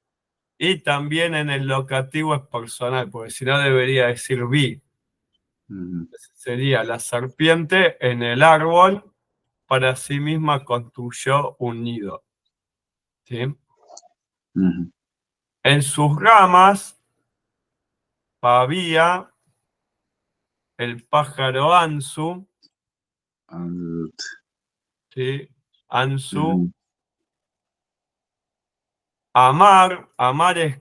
y también en el locativo es personal, porque si no debería decir vi. Ujú. Sería la serpiente en el árbol para sí misma construyó un nido. ¿Sí? Ujú. En sus ramas había el pájaro Ansu, Alt. ¿sí? Ansu, Ujú. Amar es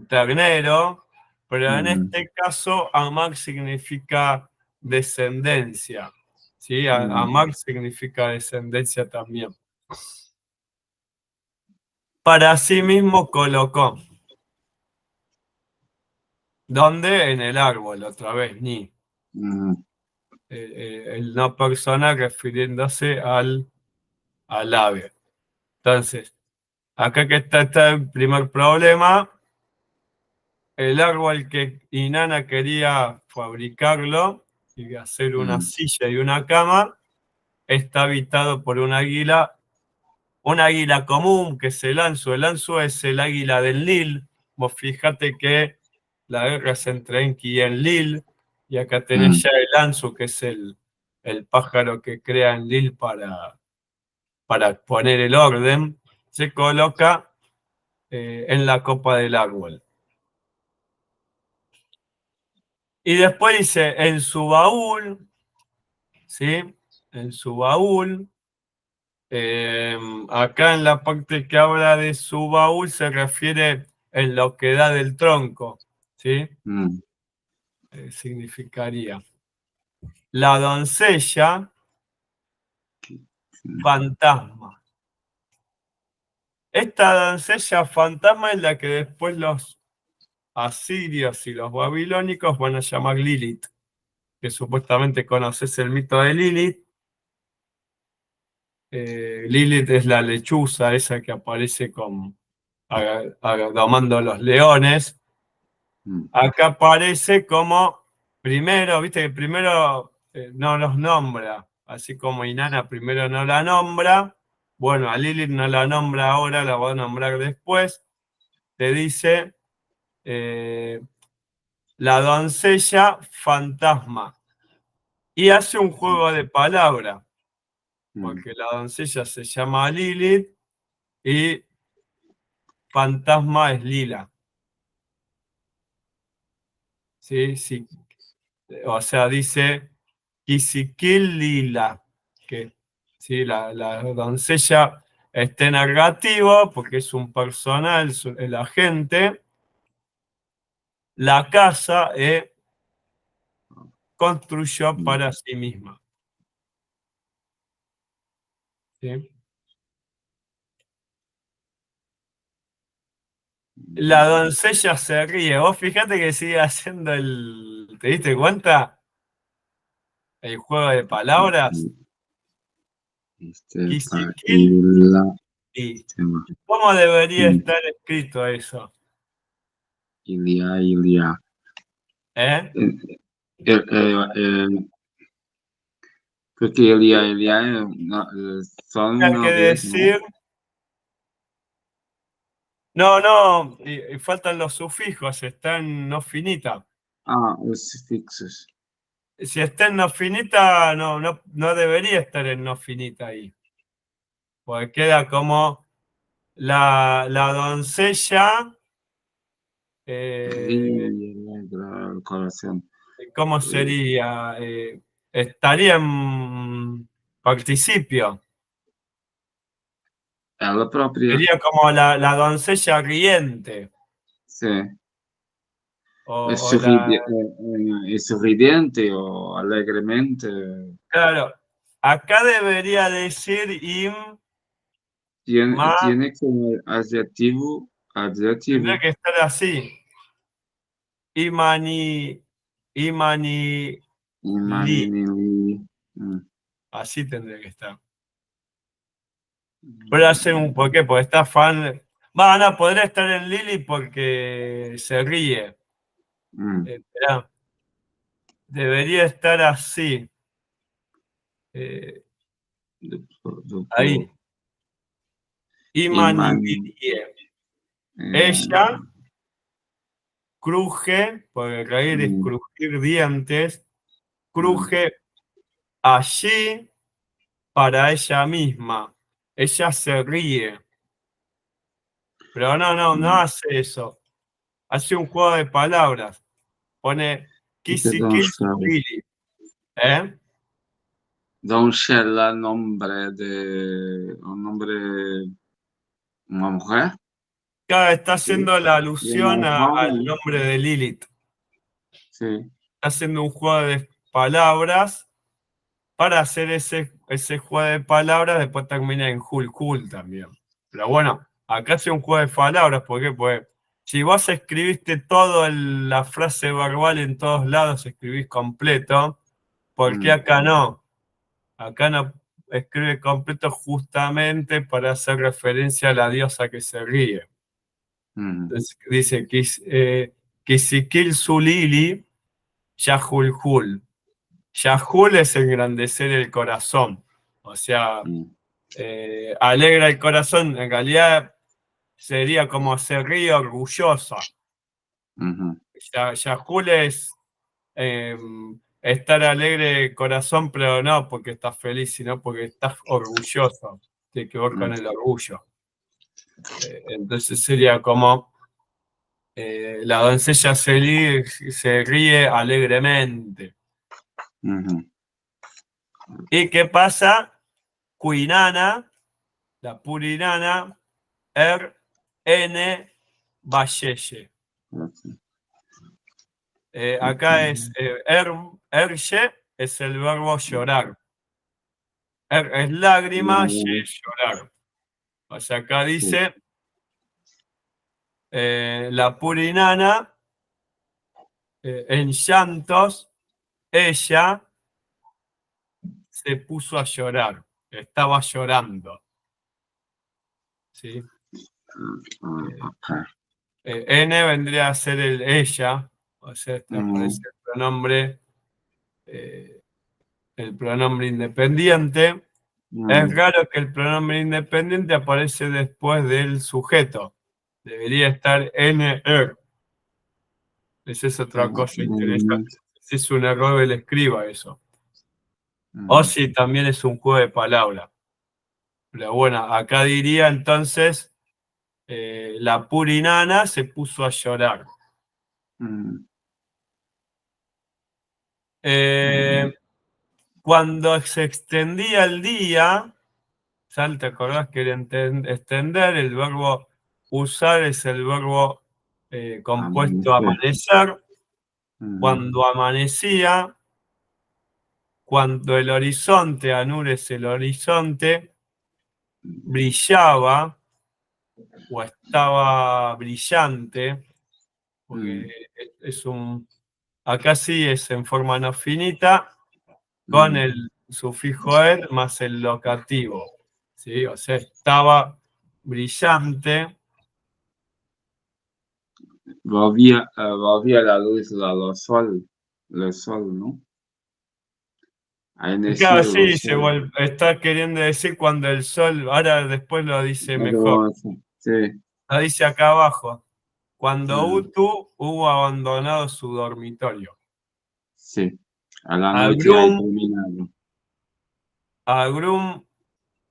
ternero, pero en Ujú. este caso Amar significa descendencia, ¿sí? Ujú. Amar significa descendencia también. Para sí mismo colocó. ¿Dónde? En el árbol, otra vez, ni. Ujú. El no personal refiriéndose al ave. Entonces, acá que está el primer problema, el árbol que Inanna quería fabricarlo y hacer una Ujú. silla y una cama, está habitado por un águila común que es el anzu. El anzu es el águila del Nil. Vos fíjate que la guerra es entre Enki y Enlil, y acá tenés Ujú. ya el anzu, que es el pájaro que crea Enlil para poner el orden, se coloca en la copa del árbol. Y después dice, en su baúl, ¿sí? En su baúl, acá en la parte que habla de su baúl se refiere en lo que da del tronco, ¿sí? Ujú. Significaría. La doncella, fantasma. Esta doncella fantasma es la que después los asirios y los babilónicos van a llamar Lilith, que supuestamente conoces el mito de Lilith. Lilith es la lechuza esa que aparece domando a los leones. Ujú. Acá aparece como primero, viste que primero no los nombra, así como Inanna primero no la nombra, bueno, a Lilith no la nombra ahora, la va a nombrar después, te dice la doncella fantasma, y hace un juego de palabras, porque la doncella se llama Lilith y fantasma es Lila. ¿Sí? Sí. O sea, dice Kisikil Lila, que ¿sí? La doncella está en negativo porque es un personal, el agente. La casa construyó para sí misma. ¿Sí? La doncella se ríe. Vos fíjate que sigue haciendo el. ¿Te diste cuenta? El juego de palabras. Kisikil y. ¿Cómo debería estar escrito eso? Ilia. ¿Eh? Porque Ilia son Hay que una vez, ¿no? decir. No, y faltan los sufijos, está en no finita. Los fixos. Si está en no finita, no debería estar en no finita ahí. Porque queda como la doncella, El corazón. ¿cómo sería? Estaría en participio. Ela própria. Sería como la doncella riente. Sí. O la, Es sorridente o alegremente. claro, acá debería decir ma, Tiene como adjetivo. tendría Adjetivo. que estar así. Imani, Imani Li, Imaginili. Mm. así tendría que estar. Pero hacer un por qué, porque está fan. No, podría estar en Lili porque se ríe. Mm. Esperá. Debería estar así. Eh, ahí. Duplo. Imani Iman. Lilie. eh, Ella cruje, porque reír es mm, crujir dientes, mm, cruje allí para ella misma. Ella se ríe. Pero no mm. hace eso. Hace un juego de palabras. Pone Então, Kisikil Surili. ¿Eh? Donchella, nombre de. Un nombre. Una mujer. Acá está Sí. haciendo la Y una alusión al joven. nombre de Lilith. Sí. Está haciendo un juego de palabras para hacer ese juego de palabras, después termina en Hul también. Pero bueno, acá hace un juego de palabras, ¿por qué? Pues si vos escribiste toda la frase verbal en todos lados, escribís completo, ¿por qué Mm, acá no? Acá no escribe completo justamente para hacer referencia a la diosa que se ríe. mm, Entonces dice Kisikil Sulili Yahulhul. Yahul es engrandecer el corazón. O sea, mm, alegra el corazón. En realidad sería como se ríe orgullosa. mhm, Yahul es estar alegre de corazón, pero no porque estás feliz, sino porque estás orgulloso. Tiene que ver con mm, el orgullo. Entonces sería como la doncella se ríe alegremente. mhm. ¿Y qué pasa? Cuinana, la purinana, N. Valleye. Ok. Acá es erye, es el verbo llorar. Es lágrima, ye es llorar. O sea, acá Sí. dice la purinana en llantos, ella se puso a llorar, estaba llorando. ¿Sí? Eh, Ok. N vendría a ser el ella, o sea, este aparece Mm, el pronombre. eh, el pronombre independiente. Es raro que el pronombre independiente aparece después del sujeto. Debería estar NR. Esa es otra cosa interesante. Si es un error del escriba eso. O si también es un juego de palabras. Pero bueno, acá diría entonces, la purinana se puso a llorar. Cuando se extendía el día, ya te acordás que era extender, el verbo usar es el verbo compuesto amanecer. Cuando amanecía, cuando el horizonte, Anur es el horizonte, brillaba o estaba brillante, porque es un, acá sí es en forma no finita, con el sufijo er más el locativo, ¿sí? O sea, estaba brillante. Volvía la luz del sol, el sol, ¿no? Ha Claro, nacido el sí, sol. está queriendo decir cuando el sol, ahora después lo dice mejor, Sí. lo dice acá abajo, cuando Utu hubo abandonado su dormitorio. Sí. A la noche ha Agrum, terminado. Agrum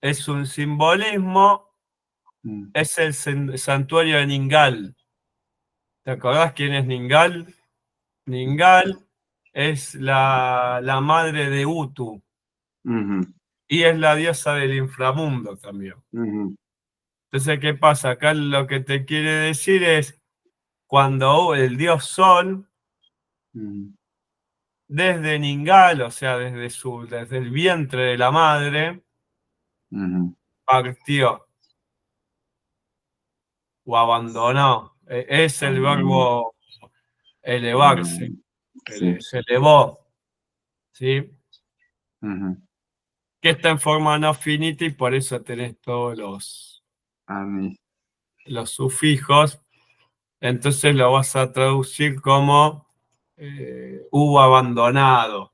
es un simbolismo, es el santuario de Ningal. ¿Te acordás quién es Ningal? Ningal es la madre de Utu y es la diosa del inframundo también. Entonces, ¿qué pasa? Acá lo que te quiere decir es cuando el dios Sol, desde Ningal, o sea, desde el vientre de la madre, partió o abandonó. Es el verbo elevarse, Sí. se elevó, ¿sí? Que está en forma no finita y por eso tenés todos los sufijos. Entonces lo vas a traducir como hubo abandonado,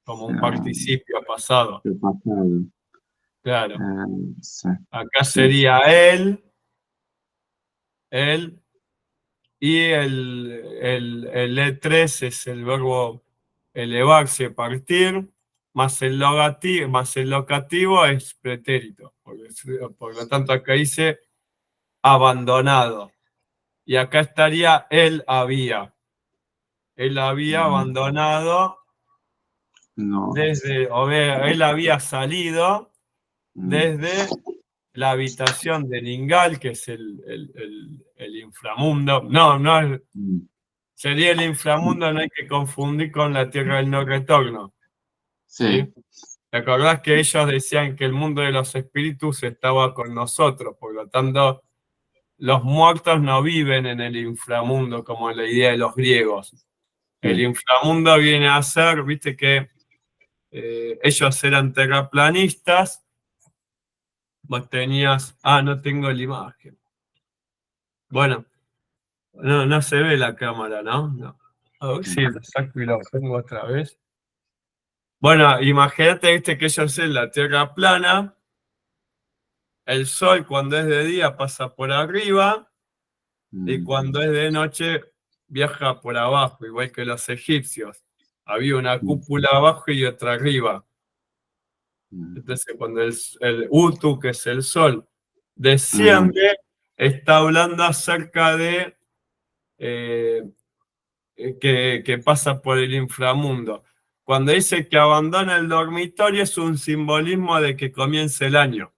como un participio pasado. Claro. Sí. Acá Sí. sería él, y el E3 es el verbo elevarse, partir, más más el locativo es pretérito. Por lo tanto, acá dice abandonado. Y acá estaría él había. Él había abandonado No. él había salido desde la habitación de Ningal, que es el inframundo. No, no, sería el inframundo, no hay que confundir con la tierra del no retorno. Sí. ¿Sí? ¿Te acordás que ellos decían que el mundo de los espíritus estaba con nosotros? Por lo tanto, los muertos no viven en el inframundo como en la idea de los griegos. El Sí. inframundo viene a ser, viste que ellos eran terraplanistas. Vos tenías, no tengo la imagen. Bueno, no se ve la cámara, ¿no? No. A ver si lo saco y lo pongo otra vez. Bueno, imagínate, viste que ellos en la Tierra plana, el Sol cuando es de día pasa por arriba y cuando es de noche viaja por abajo, igual que los egipcios. Había una cúpula abajo y otra arriba. Entonces, cuando el Utu, que es el Sol, desciende, está hablando acerca de eh, que pasa por el inframundo. Cuando dice que abandona el dormitorio es un simbolismo de que comience el año.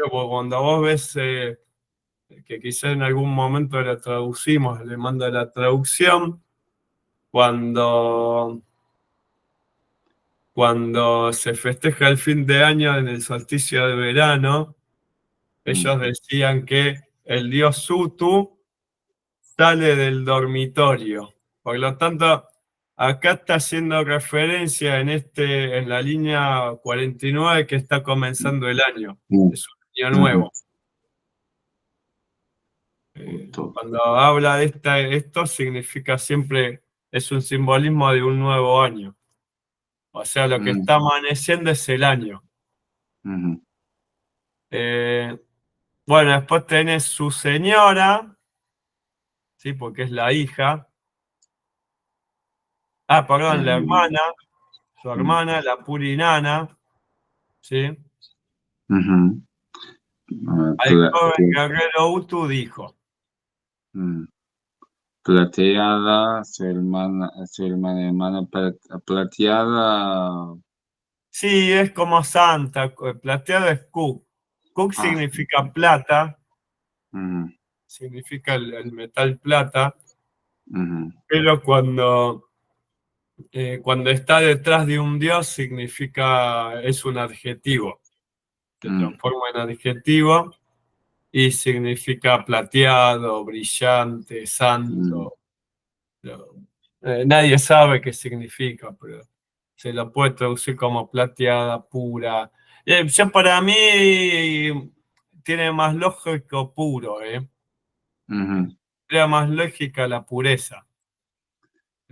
Cuando vos ves que quizá en algún momento la traducimos, le mando la traducción, cuando, cuando se festeja el fin de año en el solsticio de verano, ellos decían que el dios Sutu sale del dormitorio. Por lo tanto, acá está haciendo referencia en la línea 49 que está comenzando el año. Es un año nuevo. Cuando habla de esto significa siempre, es un simbolismo de un nuevo año. O sea, lo que está amaneciendo es el año. Bueno, después tenés su señora, ¿sí? Porque es la hija. Ah, perdón, la hermana, su hermana, la Purinana, ¿sí? Al joven guerrero Utu dijo. Plateada, su hermana plateada. Sí, es como Santa, plateado es Kuk. Kuk significa plata, significa el metal plata, pero cuando está detrás de un dios significa, es un adjetivo, se transforma en adjetivo y significa plateado, brillante, santo. Nadie sabe qué significa, pero se lo puede traducir como plateada, pura. Ya para mí tiene más lógico puro, ¿eh? Crea más lógica la pureza.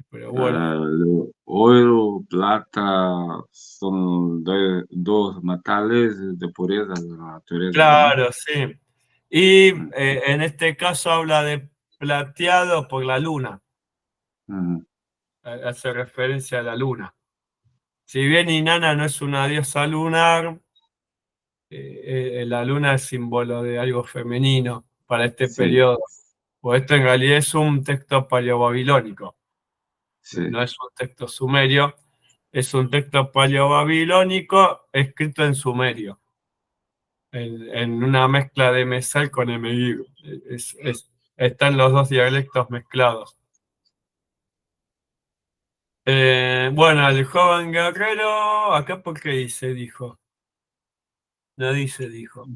Pero bueno. Oro, plata son dos metales de pureza de la naturaleza, ¿no? Claro, sí. Y en este caso habla de plateado por la luna. Hace referencia a la luna. Si bien Inanna no es una diosa lunar, la luna es símbolo de algo femenino para este Sí, periodo. Pues esto en realidad es un texto paleobabilónico, sí. no es un texto sumerio, es un texto paleobabilónico escrito en sumerio, en una mezcla de mesal con emegiro. Están los dos dialectos mezclados. Bueno, el joven guerrero, acá porque dijo. No dice, dijo.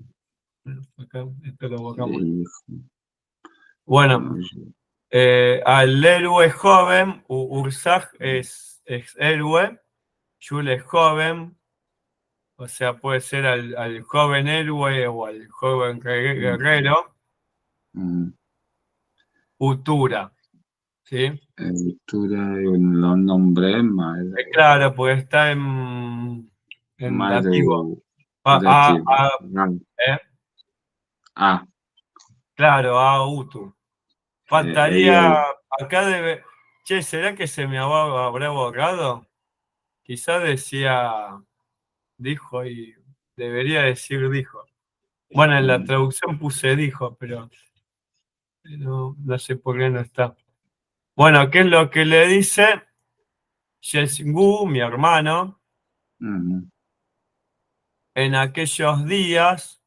Acá, esto lo borramos. Bueno, al héroe joven, Ursaj es héroe, Yul es joven, o sea, puede ser al joven héroe o al joven guerrero, Utura, ¿sí? Lectura y los nombres más, Claro, porque está en más dativo. dativo. ¿Eh? Ah, Claro, a Utu. Faltaría, ella, acá debe, che, ¿será que se me habrá borrado? Quizá decía dijo y debería decir dijo. Bueno, en la traducción puse dijo, pero no sé por qué no está. Bueno, ¿qué es lo que le dice Yesgu, mi hermano, en aquellos días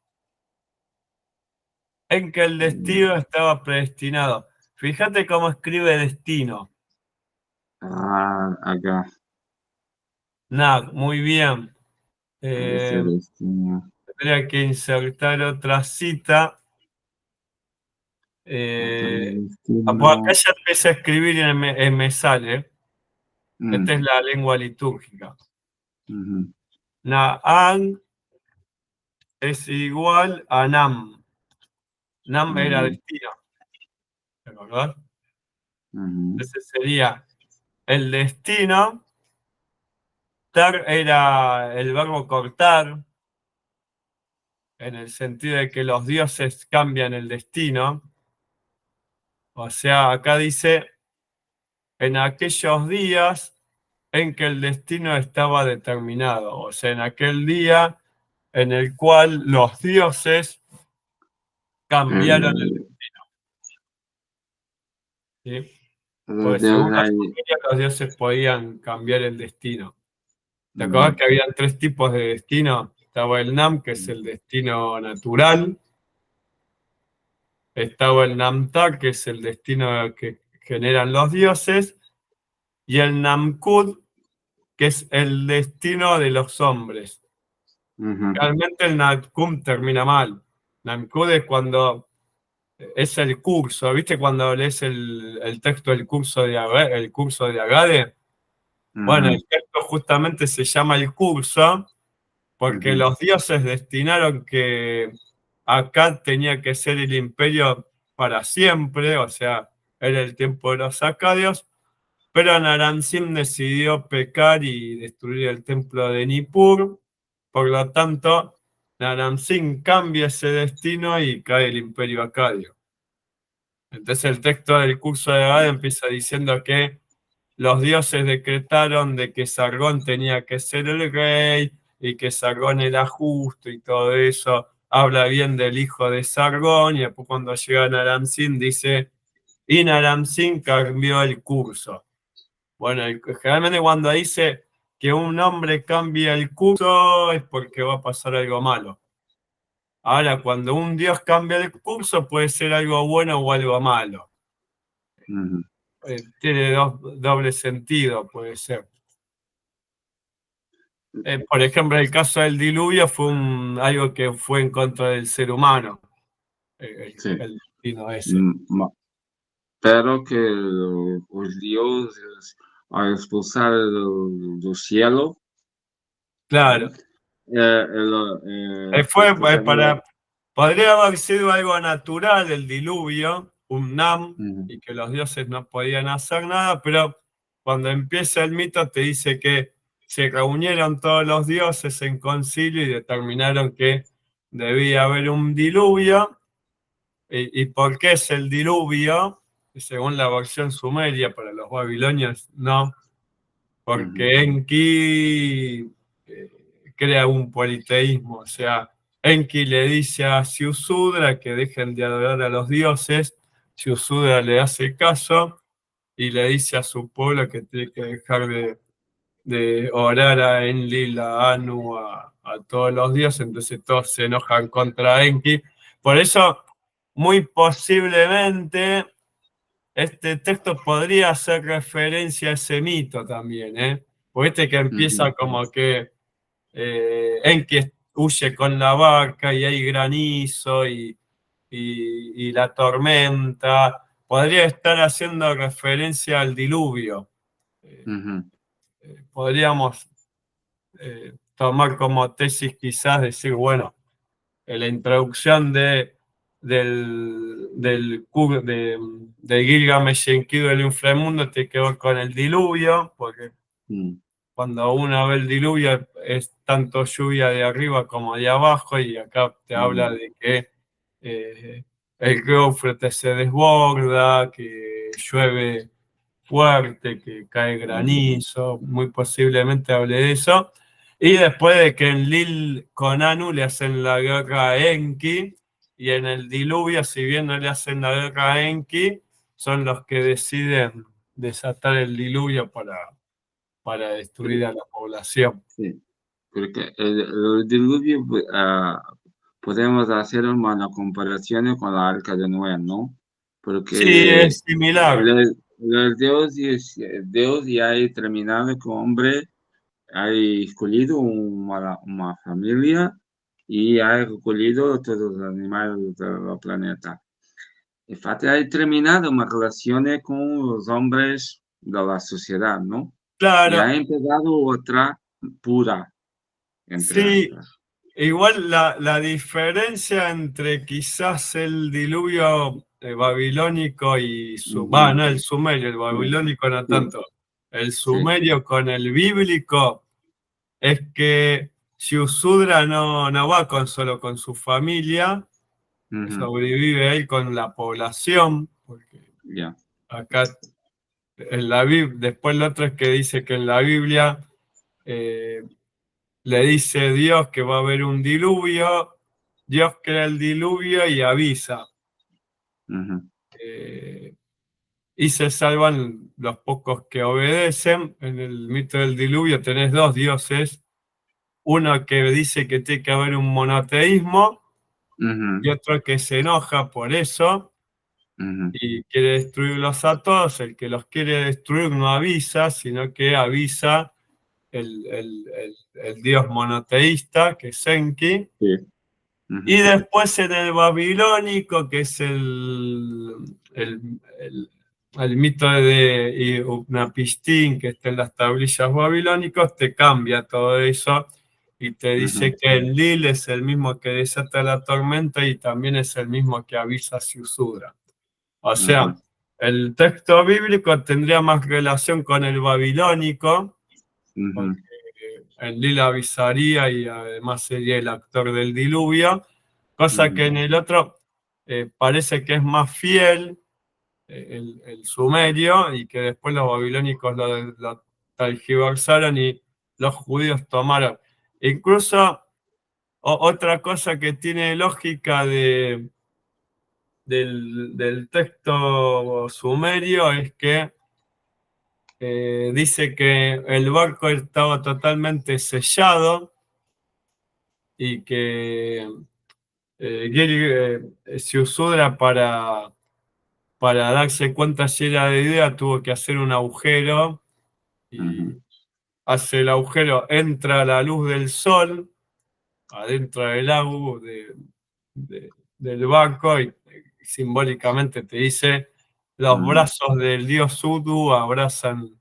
en que el destino estaba predestinado? Fíjate cómo escribe destino. acá, Muy bien. ese Eh, destino, Tendría que insertar otra cita. otro Por acá destino. ya empecé a escribir en me sale. Esta Mm, es la lengua litúrgica. ujú, Na'an es igual a Nam. Nam era ujú, destino, ¿verdad? ujú, Ese sería el destino. Tar era el verbo cortar, en el sentido de que los dioses cambian el destino. O sea, acá dice, en aquellos días en que el destino estaba determinado. O sea, en aquel día en el cual los dioses cambiaron el eh, destino. ¿Sí? los Pues dioses según la ahí. familia, los dioses podían cambiar el destino. ¿Te acordás Mm, que habían tres tipos de destino? Estaba el Nam, que es el destino natural. Estaba el Namtar, que es el destino que generan los dioses. Y el Namkud, que es el destino de los hombres. ujú, Realmente el Namkud termina mal. Namkud es cuando es el curso. ¿Viste cuando lees el texto del curso de el curso de Agade? Bueno, ujú, el texto justamente se llama el curso porque ujú, los dioses destinaron que acá tenía que ser el imperio para siempre, o sea, era el tiempo de los acadios, pero Naram-Sin decidió pecar y destruir el templo de Nippur. Por lo tanto, Naram-Sin cambia ese destino y cae el imperio acadio. Entonces el texto del curso de Gada empieza diciendo que los dioses decretaron de que Sargón tenía que ser el rey y que Sargón era justo y todo eso. Habla bien del hijo de Sargón y después cuando llega Naram-Sin dice, y Naram-Sin cambió el curso. Bueno, generalmente cuando dice que un hombre cambia el curso es porque va a pasar algo malo. Ahora, cuando un dios cambia el curso puede ser algo bueno o algo malo. Tiene doble sentido, puede ser. Por ejemplo, el caso del diluvio fue algo que fue en contra del ser humano, Sí. el destino ese. Pero que los dioses al expulsar del cielo, Claro. Fue podría haber sido algo natural el diluvio, un Nam, y que los dioses no podían hacer nada, pero cuando empieza el mito te dice que se reunieron todos los dioses en concilio y determinaron que debía haber un diluvio. ¿Y por qué es el diluvio? Según la versión sumeria, para los babilonios no, porque Enki crea un politeísmo, o sea, Enki le dice a Siusudra que dejen de adorar a los dioses, Siusudra le hace caso y le dice a su pueblo que tiene que dejar de orar a Enlil, a Anu, a todos los dioses, entonces todos se enojan contra Enki. Por eso, muy posiblemente, este texto podría hacer referencia a ese mito también, ¿eh? Porque que empieza como que Enki huye con la barca y hay granizo y la tormenta. Podría estar haciendo referencia al diluvio. Podríamos tomar como tesis quizás decir, bueno, la introducción de Gilgamesh y Enkidu del inframundo tiene que ver con el diluvio, porque cuando uno ve el diluvio es tanto lluvia de arriba como de abajo, y acá te habla de que el río Éufrates se desborda, que llueve fuerte, que cae granizo, muy posiblemente hable de eso. Y después de que en Lil con Anu le hacen la guerra a Enki, y en el diluvio, si bien no le hacen la guerra a Enki, son los que deciden desatar el diluvio para destruir a la población. Sí, porque el diluvio podemos hacer una comparación con la arca de Noé, ¿no? Sí, Porque es similar. Dios ya ha determinado que el hombre ha escogido una familia y ha escogido todos los animales del planeta. Infatti, ha determinado una relación con los hombres de la sociedad, ¿no? Y Claro, ha empezado otra pura, entre sí. aspas. Igual la diferencia entre quizás el diluvio babilónico y no, el sumerio, el Sí, babilónico no sí, tanto, el sí. sumerio con el bíblico es que Siusudra no va solo con su familia, sobrevive él con la población, porque Ya. acá en la Biblia, después lo otro es que dice que en la Biblia eh, le dice Dios que va a haber un diluvio, Dios crea el diluvio y avisa. Eh, y se salvan los pocos que obedecen. En el mito del diluvio tenés dos dioses, uno que dice que tiene que haber un monoteísmo y otro que se enoja por eso y quiere destruirlos a todos. El que los quiere destruir no avisa, sino que avisa el dios monoteísta, que es Enki. Sí. Y después en el babilónico, que es el mito de Upnapishtim, que está en las tablillas babilónicas, te cambia todo eso y te dice que Enlil es el mismo que desata la tormenta y también es el mismo que avisa a Siusudra. O sea, el texto bíblico tendría más relación con el babilónico, porque Enlil avisaría y además sería el actor del diluvio, cosa que en el otro parece que es más fiel el sumerio y que después los babilónicos lo tergiversaron y los judíos tomaron. Incluso otra cosa que tiene lógica del texto sumerio es que dice que el barco estaba totalmente sellado y que Siusudra para darse cuenta si era de idea tuvo que hacer un agujero y hace el agujero, entra la luz del sol adentro del agua del barco y simbólicamente te dice los brazos del dios Udu abrazan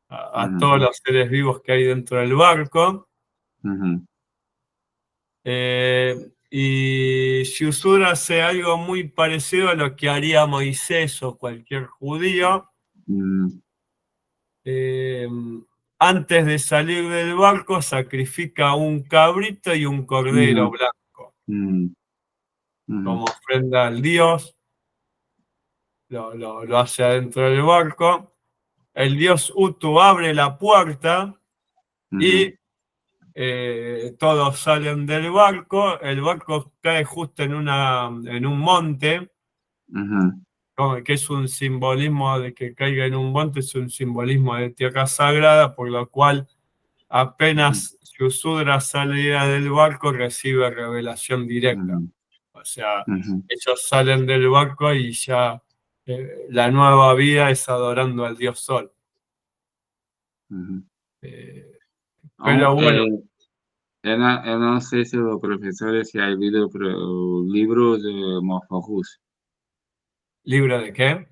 a todos los seres vivos que hay dentro del barco. Y Shusura hace algo muy parecido a lo que haría Moisés o cualquier judío. Antes de salir del barco sacrifica un cabrito y un cordero blanco como ofrenda al dios. Lo hace adentro del barco. El dios Utu abre la puerta y todos salen del barco. El barco cae justo en un monte, que es un simbolismo de que caiga en un monte, es un simbolismo de tierra sagrada, por lo cual apenas Yusudra saliera del barco recibe revelación directa. O sea, ellos salen del barco y ya la nueva vida es adorando al dios Sol. Pero bueno. No sé si los profesores si han leído libros de Mofagus. ¿Libro de qué?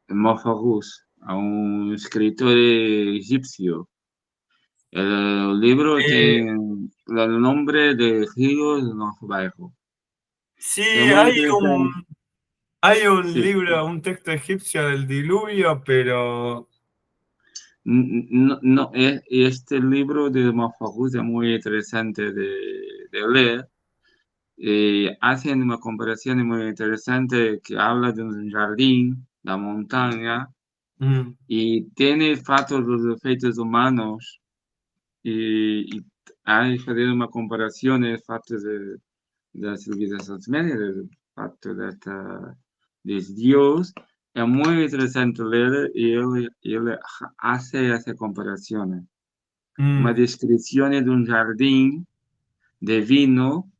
Mofagus, a un escritor egipcio. El libro tiene el nombre de Ríos Bajo. Sí, Es muy interesante. hay un Sí. libro, un texto egipcio del diluvio, pero No, no, este libro de Mofagus es muy interesante de leer. Hacen una comparación muy interesante que habla de un jardín, la montaña, y tiene fotos de los efectos humanos y hay una comparación de fotos de la civilización media, de fotos de Dios. Es muy interesante leer y él hace esa comparación. Una descripción de un jardín divino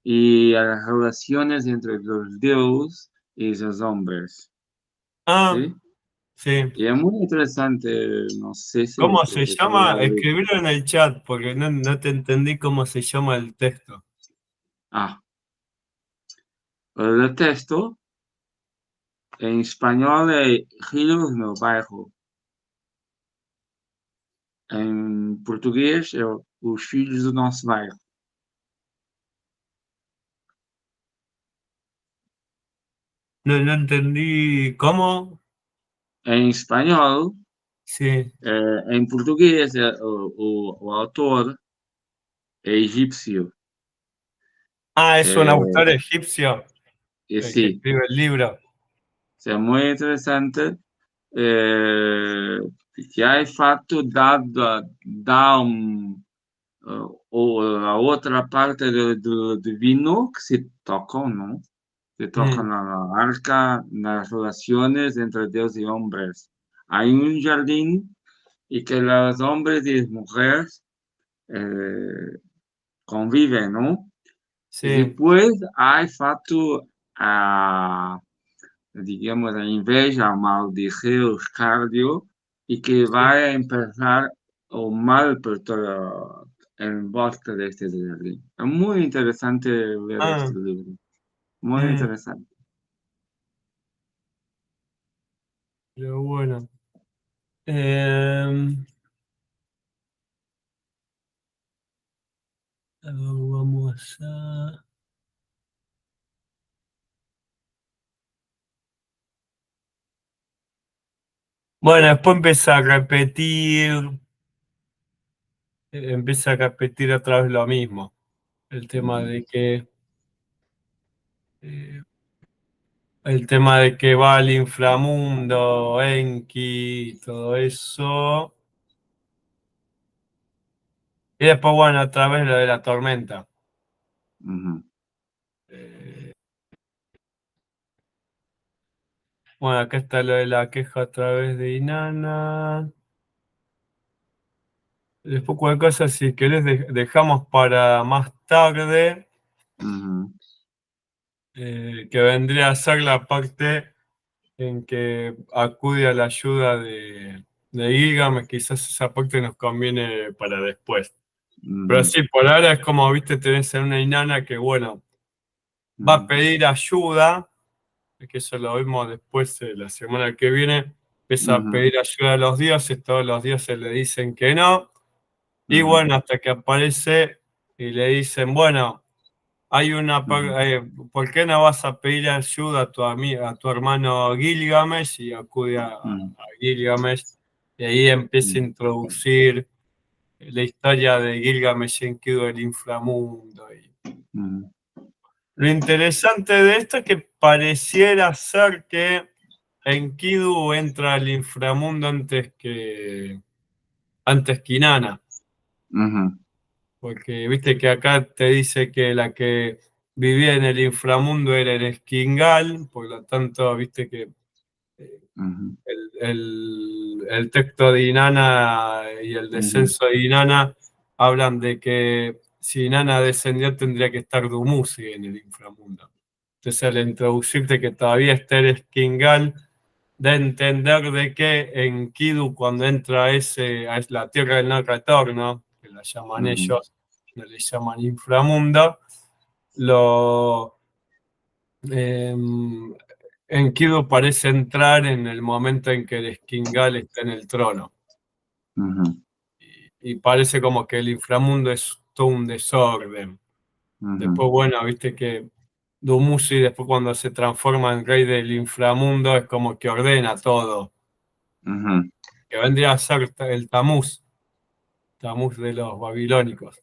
y a las relaciones entre los dioses y los hombres. ¿Sí? sí. Y es muy interesante, no sé si el ¿Cómo se profesor llama? ha leído. Escribirlo en el chat, porque no te entendí cómo se llama el texto. Ah, el texto en español es Rios no Bairro. En portugués es Os Filhos do Nosso Bairro. No entendí cómo. En español, Sí. en portugués, o autor é egipcio. Es un Eh, autor egipcio el que sí, escribe el libro. é muy interesante. Que hay fato da ou a outra parte do divino que se tocam, não? Se toca Mm, na arca, nas relações entre Deus e homens. Há um jardim e que os homens e as mulheres convivem, não? E sí. depois há fato a digamos, a inveja, o mal de Zeus, Cardio, y que va Sí. a empezar o mal por todo el bosque de este jardín. Es muy interesante ver Ah, este libro, muy mm, interesante. pero bueno. Em, vamos a... Bueno, después empieza a repetir otra vez lo mismo. El tema de que eh, va al inframundo, Enki, todo eso. Y después, bueno, otra vez lo de la tormenta. Ujú, Eh, bueno, acá está lo de la queja otra vez de Inanna. Después cualquier cosa, si querés, dejamos para más tarde, ujú, que vendría a ser la parte en que acude a la ayuda de Gilgamesh. Quizás esa parte nos conviene para después. Pero ujú, sí, por ahora es como, viste, tenés a una Inanna que, bueno, va a ujú, pedir ayuda, que eso lo vemos después, la semana que viene, empieza a ujú, pedir ayuda a los dioses, todos los dioses le dicen que no, y ujú, bueno, hasta que aparece y le dicen, bueno, hay ujú, ¿por qué no vas a pedir ayuda a a tu hermano Gilgamesh? Y acude ujú, a Gilgamesh, y ahí empieza a ujú, introducir la historia de Gilgamesh en Enkidu del inframundo. ujú, Lo interesante de esto es que pareciera ser que Enkidu entra al inframundo antes que Inanna, ujú, porque viste que acá te dice que la que vivía en el inframundo era el Esquingal, por lo tanto, viste que ujú, el texto de Inanna y el ujú, descenso de Inanna hablan de que si Inanna descendió tendría que estar Dumuzi en el inframundo. Entonces, al introducirte que todavía está el Esquingal, da a entender de que en Kidu, cuando entra a la tierra del no retorno, que la llaman ujú, ellos, no le llaman inframundo, lo, eh, Enkidu parece entrar en el momento en que el Esquingal está en el trono. ujú, Y parece como que el inframundo es todo un desorden. ujú, Después, bueno, viste que Dumuzi, después cuando se transforma en rey del inframundo, es como que ordena todo. ujú. Que vendría a ser el Tamuz de los babilónicos.